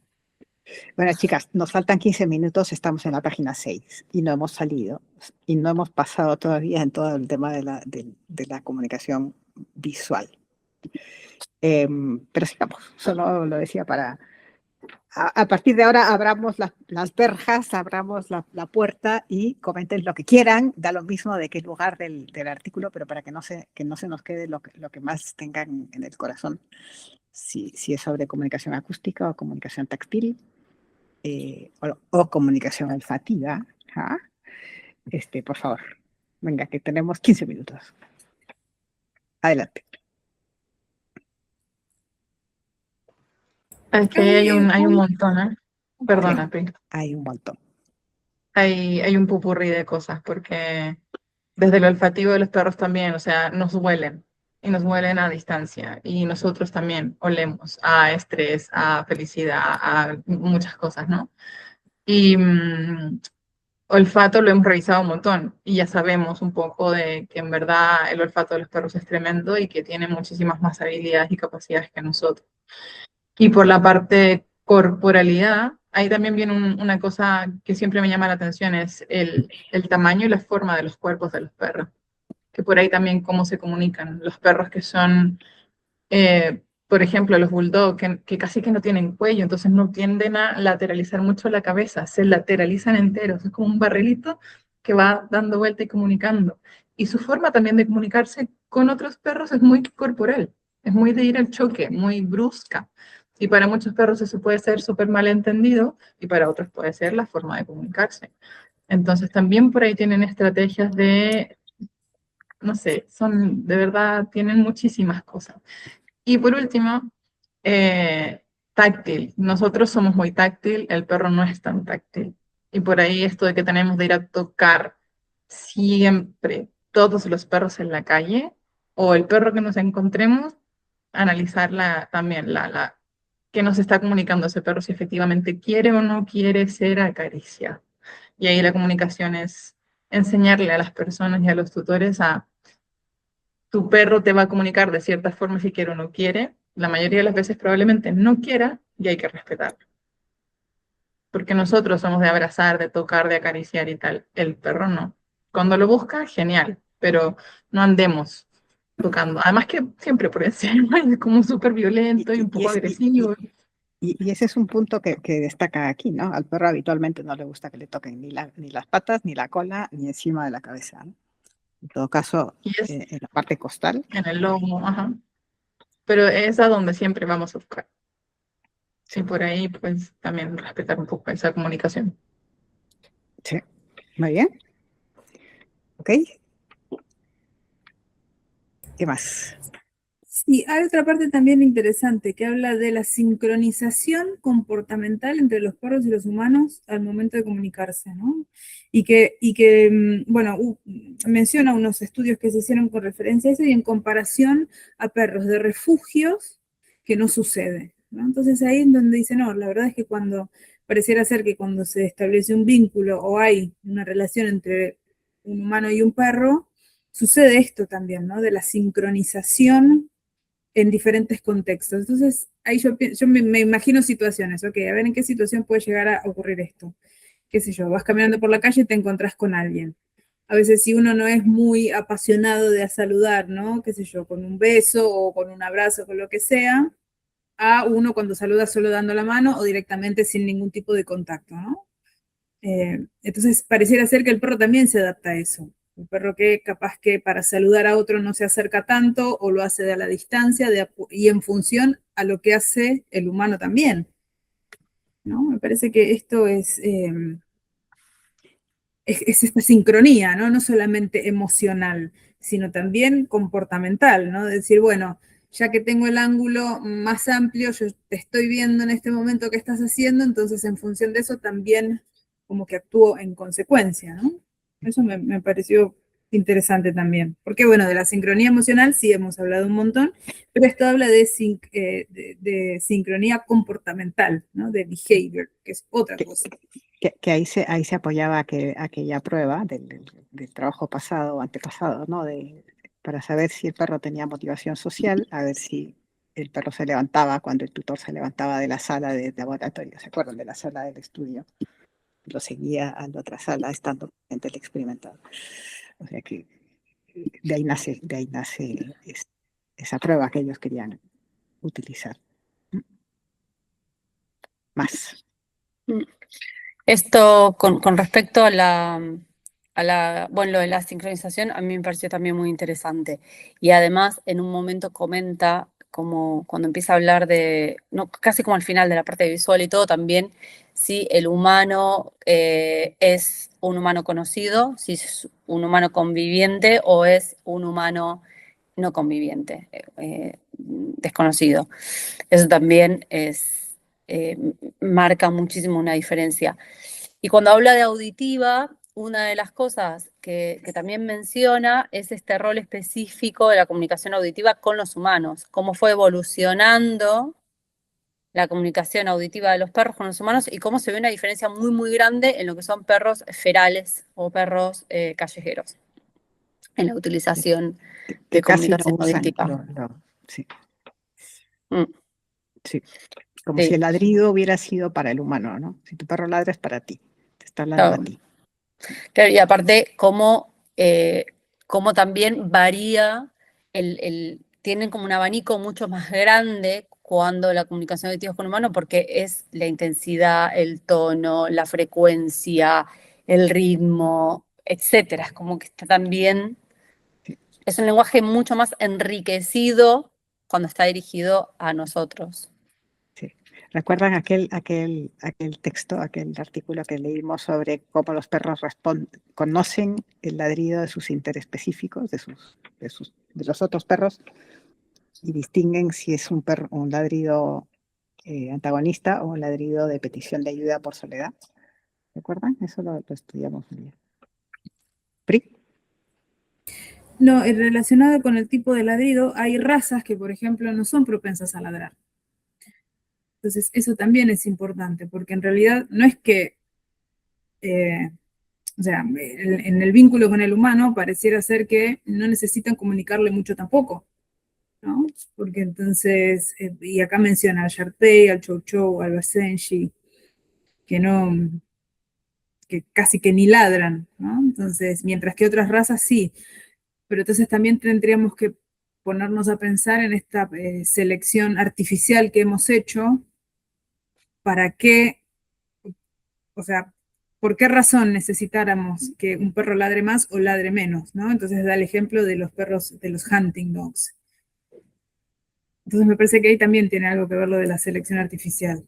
Bueno, chicas, nos faltan 15 minutos, estamos en la página 6 y no hemos salido y no hemos pasado todavía en todo el tema de la comunicación visual. Pero sigamos, solo lo decía para A partir de ahora abramos las verjas, abramos la puerta y comenten lo que quieran, da lo mismo de qué lugar del artículo, pero para que no se nos quede lo que más tengan en el corazón, si es sobre comunicación acústica o comunicación táctil, o comunicación olfativa. ¿Ah? Por favor, venga, que tenemos 15 minutos. Adelante. Es que hay un montón, ¿eh? Perdona, Pri. Hay un montón. Hay un pupurrí de cosas, porque desde el olfativo de los perros también, o sea, nos huelen, y nos huelen a distancia, y nosotros también olemos a estrés, a felicidad, a muchas cosas, ¿no? Y olfato lo hemos revisado un montón, y ya sabemos un poco de que en verdad el olfato de los perros es tremendo y que tiene muchísimas más habilidades y capacidades que nosotros. Y por la parte corporalidad, ahí también viene una cosa que siempre me llama la atención, es el tamaño y la forma de los cuerpos de los perros, que por ahí también cómo se comunican. Los perros que son, por ejemplo, los bulldog, que casi que no tienen cuello, entonces no tienden a lateralizar mucho la cabeza, se lateralizan enteros, es como un barrilito que va dando vuelta y comunicando. Y su forma también de comunicarse con otros perros es muy corporal, es muy de ir al choque, muy brusca. Y para muchos perros eso puede ser súper mal entendido y para otros puede ser la forma de comunicarse. Entonces también por ahí tienen estrategias de, no sé, son de verdad, tienen muchísimas cosas. Y por último, táctil. Nosotros somos muy táctil, el perro no es tan táctil. Y por ahí esto de que tenemos de ir a tocar siempre todos los perros en la calle o el perro que nos encontremos, analizar también que nos está comunicando ese perro, si efectivamente quiere o no quiere ser acariciado. Y ahí la comunicación es enseñarle a las personas y a los tutores a tu perro te va a comunicar de cierta forma si quiere o no quiere. La mayoría de las veces probablemente no quiera y hay que respetarlo. Porque nosotros somos de abrazar, de tocar, de acariciar y tal. El perro no. Cuando lo busca, genial, pero no andemos tocando. Además que siempre por encima es como súper violento y un poco agresivo. Y ese es un punto que destaca aquí, ¿no? Al perro habitualmente no le gusta que le toquen ni las patas, ni la cola, ni encima de la cabeza, ¿no? En todo caso, Y es en la parte costal. en el lomo, ajá. Pero es a donde siempre vamos a buscar. Sí. Y por ahí, pues, también respetar un poco esa comunicación. Sí, muy bien. Ok. ¿Qué más? Sí, hay otra parte también interesante que habla de la sincronización comportamental entre los perros y los humanos al momento de comunicarse, ¿no? Y que bueno, menciona unos estudios que se hicieron con referencia a eso y en comparación a perros de refugios que no sucede, ¿no? Entonces ahí es donde dice, no, la verdad es que cuando pareciera ser que cuando se establece un vínculo o hay una relación entre un humano y un perro, sucede esto también, ¿no? De la sincronización en diferentes contextos. Entonces, ahí yo me imagino situaciones, ok, a ver en qué situación puede llegar a ocurrir esto. Qué sé yo, vas caminando por la calle y te encontrás con alguien. A veces si uno no es muy apasionado de saludar, ¿no? Qué sé yo, con un beso o con un abrazo, con lo que sea, a uno cuando saluda solo dando la mano o directamente sin ningún tipo de contacto, ¿no? Entonces, pareciera ser que el perro también se adapta a eso. Un perro que capaz que para saludar a otro no se acerca tanto o lo hace de a la distancia y en función a lo que hace el humano también, ¿no? Me parece que esto es esta sincronía, ¿no? No solamente emocional, sino también comportamental, ¿no? Decir, bueno, ya que tengo el ángulo más amplio, yo te estoy viendo en este momento qué estás haciendo, entonces en función de eso también como que actúo en consecuencia, ¿no? Eso me pareció interesante también. Porque bueno, de la sincronía emocional sí hemos hablado un montón, pero esto habla de sincronía comportamental, ¿no? De behavior, que es otra cosa. Que ahí se apoyaba aquella prueba del trabajo pasado o antepasado, ¿no? Para saber si el perro tenía motivación social, a ver si el perro se levantaba cuando el tutor se levantaba de la sala de laboratorio, ¿se acuerdan? De la sala del estudio. Lo seguía a la otra sala estando frente al experimentado. O sea que de ahí nace esa prueba que ellos querían utilizar. más. Esto con respecto a bueno, lo de la sincronización a mí me pareció también muy interesante. Y además en un momento comenta, como cuando empieza a hablar de, no, casi como al final de la parte visual y todo, también si el humano es un humano conocido, si es un humano conviviente o es un humano no conviviente, desconocido. Eso también marca muchísimo una diferencia. Y cuando habla de auditiva, una de las cosas que también menciona es este rol específico de la comunicación auditiva con los humanos, cómo fue evolucionando la comunicación auditiva de los perros con los humanos y cómo se ve una diferencia muy, muy grande en lo que son perros ferales o perros callejeros, en la utilización Que de casi no comunicación usan. auditiva. Sí, Mm, sí. Como sí. si el ladrido hubiera sido para el humano, ¿no? Si tu perro ladra es para ti, te está hablando a Claro. ti. Claro, y aparte, cómo también varía, tienen como un abanico mucho más grande cuando la comunicación auditiva es con humano, porque es la intensidad, el tono, la frecuencia, el ritmo, etcétera. Es como que está también, Sí. es un lenguaje mucho más enriquecido cuando está dirigido a nosotros. Sí. ¿Recuerdan aquel texto, aquel artículo que leímos sobre cómo los perros conocen el ladrido de sus interespecíficos, de los otros perros, y distinguen si es un ladrido antagonista o un ladrido de petición de ayuda por soledad? ¿Recuerdan? Eso lo estudiamos un día. ¿Pri? No, relacionado con el tipo de ladrido, hay razas que, por ejemplo, no son propensas a ladrar. Entonces, eso también es importante, porque en realidad no es que, o sea, en el vínculo con el humano pareciera ser que no necesitan comunicarle mucho tampoco, ¿no? Porque entonces, y acá menciona al Yartey, al Chow Chow, al Basenji, que que casi que ni ladran, ¿no? Entonces, mientras que otras razas sí. Pero entonces también tendríamos que ponernos a pensar en esta selección artificial que hemos hecho para qué, o sea, por qué razón necesitáramos que un perro ladre más o ladre menos, ¿no? Entonces da el ejemplo de los perros, de los hunting dogs. Entonces me parece que ahí también tiene algo que ver lo de la selección artificial.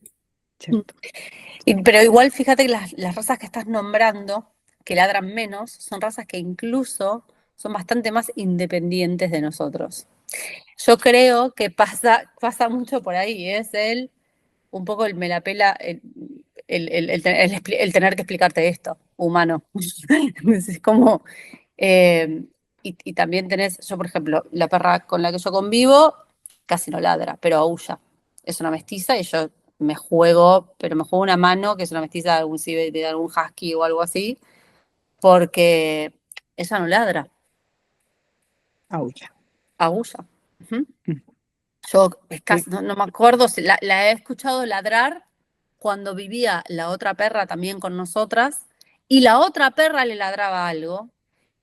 Cierto. Pero igual fíjate que las razas que estás nombrando, que ladran menos, son razas que incluso son bastante más independientes de nosotros. Yo creo que pasa mucho por ahí, es un poco el me la pela, el tener que explicarte esto, humano. Es como, y también tenés, yo por ejemplo, la perra con la que yo convivo casi no ladra, pero aúlla. Es una mestiza y yo me juego una mano que es una mestiza de algún civet, de algún husky o algo así, porque ella no ladra, Aulla. aúlla. Ujú. Mm. Yo Sí. no me acuerdo, si la he escuchado ladrar cuando vivía la otra perra también con nosotras y la otra perra le ladraba algo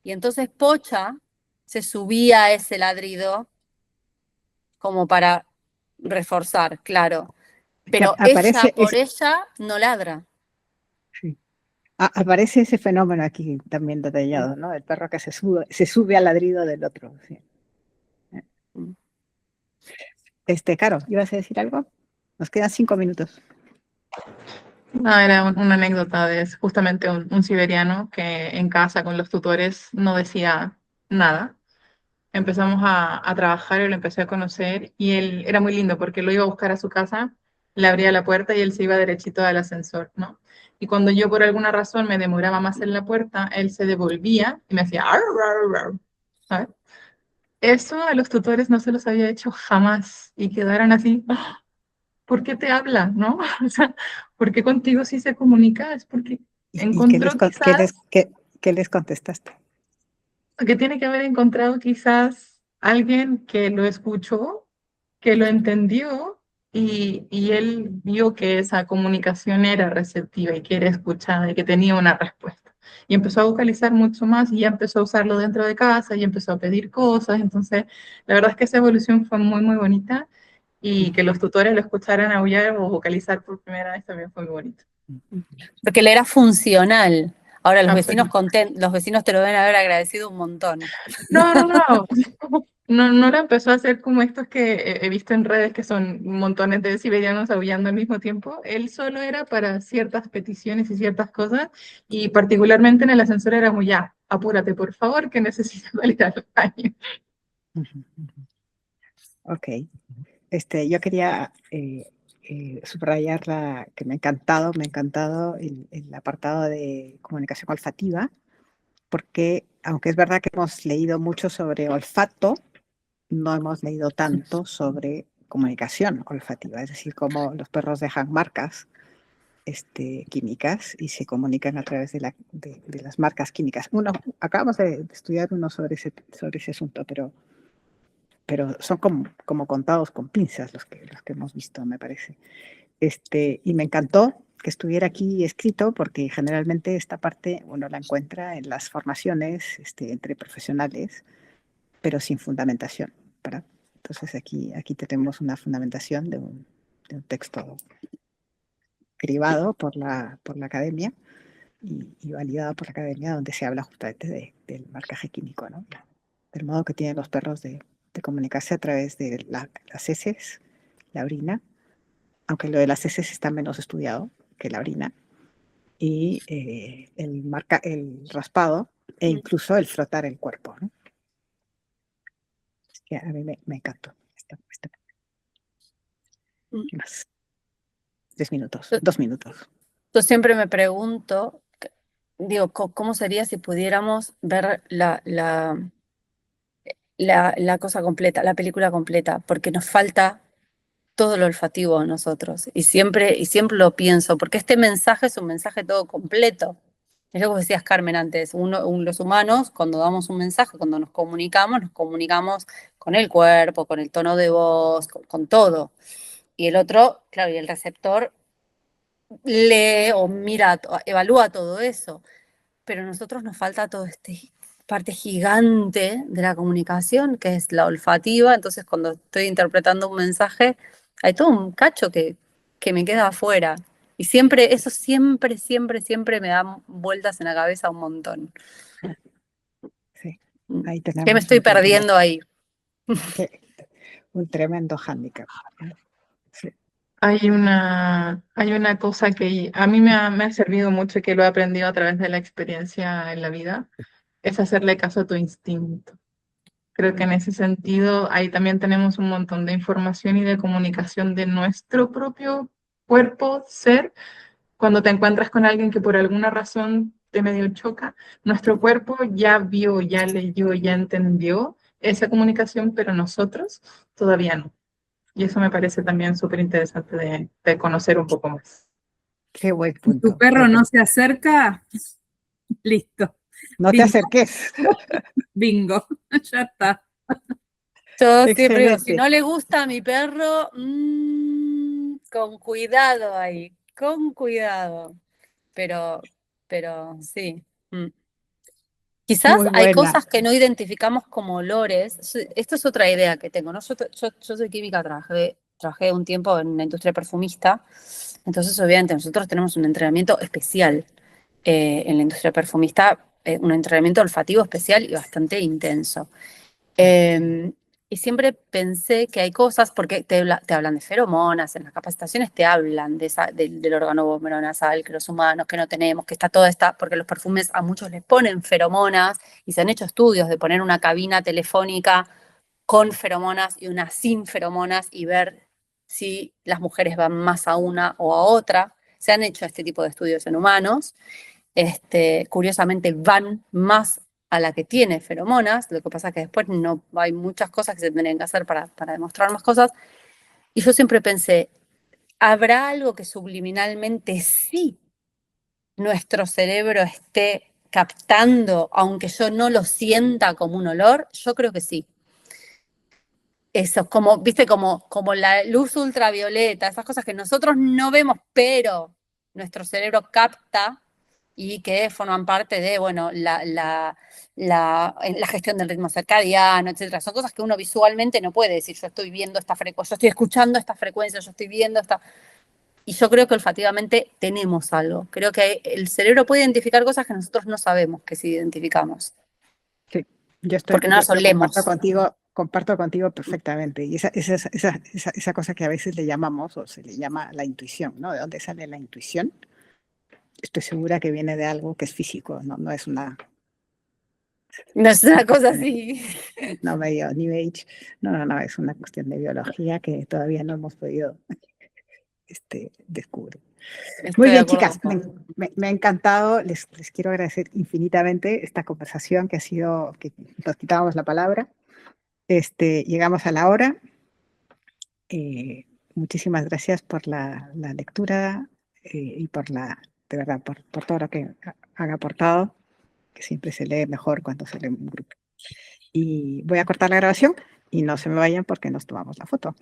y entonces Pocha se subía a ese ladrido como para reforzar, claro. Que Pero ella aparece, por ella no ladra. sí. Aparece ese fenómeno aquí también detallado, ¿no? El perro que se sube al ladrido del otro. Sí. Caro, ¿ibas a decir algo? Nos quedan 5 minutos. No, era una anécdota de justamente un siberiano que en casa con los tutores no decía nada. Empezamos a trabajar y lo empecé a conocer y él era muy lindo porque lo iba a buscar a su casa, le abría la puerta y él se iba derechito al ascensor, ¿no? Y cuando yo por alguna razón me demoraba más en la puerta, él se devolvía y me hacía "Arr, arr, arr", ¿sabes? Eso a los tutores no se los había hecho jamás y quedaron así, "Ah, ¿por qué te habla, no? O sea, ¿por qué contigo sí se comunica? Es porque ¿Y qué encontró quizás qué les contestaste? que tiene que haber encontrado quizás alguien que lo escuchó, que lo entendió y él vio que esa comunicación era receptiva y que era escuchada y que tenía una respuesta. Y empezó a vocalizar mucho más y ya empezó a usarlo dentro de casa y empezó a pedir cosas. Entonces, la verdad es que esa evolución fue muy, muy bonita y que los tutores lo escucharan aullar o vocalizar por primera vez también fue muy bonito. Porque le era funcional. Ahora los vecinos Absolutamente. los vecinos te lo deben haber agradecido un montón. No. No lo empezó a hacer como estos que he visto en redes que son montones de siberianos aullando al mismo tiempo. Él solo era para ciertas peticiones y ciertas cosas, y particularmente en el ascensor era muy ya, apúrate por favor que necesito salir al baño. Ok. Yo quería subrayar que me ha encantado el apartado de comunicación olfativa, porque aunque es verdad que hemos leído mucho sobre olfato, no hemos leído tanto sobre comunicación olfativa, es decir, cómo los perros dejan marcas químicas y se comunican a través de las marcas químicas. Acabamos de estudiar uno sobre ese asunto, pero son como contados con pinzas los que hemos visto, me parece. Y me encantó que estuviera aquí escrito, porque generalmente esta parte uno la encuentra en las formaciones entre profesionales, pero sin fundamentación, ¿verdad? Entonces aquí tenemos una fundamentación de un texto cribado por la academia y validado por la academia, donde se habla justamente del marcaje químico, ¿no? Del modo que tienen los perros de comunicarse a través de las heces, la orina, aunque lo de las heces está menos estudiado que la orina, y el raspado e incluso el frotar el cuerpo, ¿no? Que a mí me encantó. ¿Qué más? 3 minutos, 2 minutos. Yo siempre me pregunto, digo, ¿cómo sería si pudiéramos ver la cosa completa, la película completa? Porque nos falta todo lo olfativo a nosotros. Y siempre lo pienso, porque este mensaje es un mensaje todo completo. Es lo que decías, Carmen, antes. Los humanos, cuando damos un mensaje, cuando nos comunicamos con el cuerpo, con el tono de voz, con todo. Y el otro, claro, y el receptor lee o mira, evalúa todo eso. Pero a nosotros nos falta toda esta parte gigante de la comunicación, que es la olfativa. Entonces, cuando estoy interpretando un mensaje, hay todo un cacho que me queda afuera. Y eso siempre me da vueltas en la cabeza un montón. Sí, ahí Que me tenemos estoy perdiendo ahí. un tremendo hándicap. Sí. Hay una cosa que a mí me ha servido mucho y que lo he aprendido a través de la experiencia en la vida, es hacerle caso a tu instinto. Creo que en ese sentido ahí también tenemos un montón de información y de comunicación de nuestro propio cuerpo, ser. Cuando te encuentras con alguien que por alguna razón te medio choca, nuestro cuerpo ya vio, ya leyó, ya entendió esa comunicación, pero nosotros todavía no. Y eso me parece también súper interesante de conocer un poco más. Qué buen Si punto. tu perro no se acerca, listo. No te acerques. Bingo, ya está. Yo siempre digo, si Excelente. no le gusta a mi perro, con cuidado ahí, con cuidado. Pero sí. Quizás Muy hay buena. cosas que no identificamos como olores. Esto es otra idea que tengo, ¿no? Yo soy química, trabajé un tiempo en la industria perfumista, entonces obviamente nosotros tenemos un entrenamiento especial en la industria perfumista, un entrenamiento olfativo especial y bastante intenso. Y siempre pensé que hay cosas, porque te hablan de feromonas, en las capacitaciones te hablan del órgano nasal que los humanos que no tenemos, que está toda esta, porque los perfumes a muchos les ponen feromonas y se han hecho estudios de poner una cabina telefónica con feromonas y una sin feromonas y ver si las mujeres van más a una o a otra. Se han hecho este tipo de estudios en humanos. Curiosamente van más a la que tiene feromonas, lo que pasa es que después no hay muchas cosas que se tendrían que hacer para demostrar más cosas. Y yo siempre pensé, ¿habrá algo que subliminalmente sí nuestro cerebro esté captando, aunque yo no lo sienta como un olor? Yo creo que sí. Eso, como, viste, como la luz ultravioleta, esas cosas que nosotros no vemos, pero nuestro cerebro capta. y que forman parte de, bueno, la gestión del ritmo circadiano, etcétera. Son cosas que uno visualmente no puede decir, yo estoy viendo esta frecuencia, yo estoy escuchando esta frecuencia, yo estoy viendo esta... Y yo creo que olfativamente tenemos algo. Creo que el cerebro puede identificar cosas que nosotros no sabemos que sí identificamos. Sí, yo Porque no las olemos. comparto contigo perfectamente. Y esa cosa que a veces le llamamos, o se le llama la intuición, ¿no? ¿De dónde sale la intuición? Estoy segura que viene de algo que es físico, no es una... No es una cosa así. No medio New Age. No, es una cuestión de biología que todavía no hemos podido descubrir. Muy bien, chicas, me ha encantado. Les quiero agradecer infinitamente esta conversación que ha sido, que nos quitábamos la palabra. Llegamos a la hora. Muchísimas gracias por la lectura y de verdad, por todo lo que han aportado, que siempre se lee mejor cuando se lee en un grupo. Y voy a cortar la grabación y no se me vayan porque nos tomamos la foto.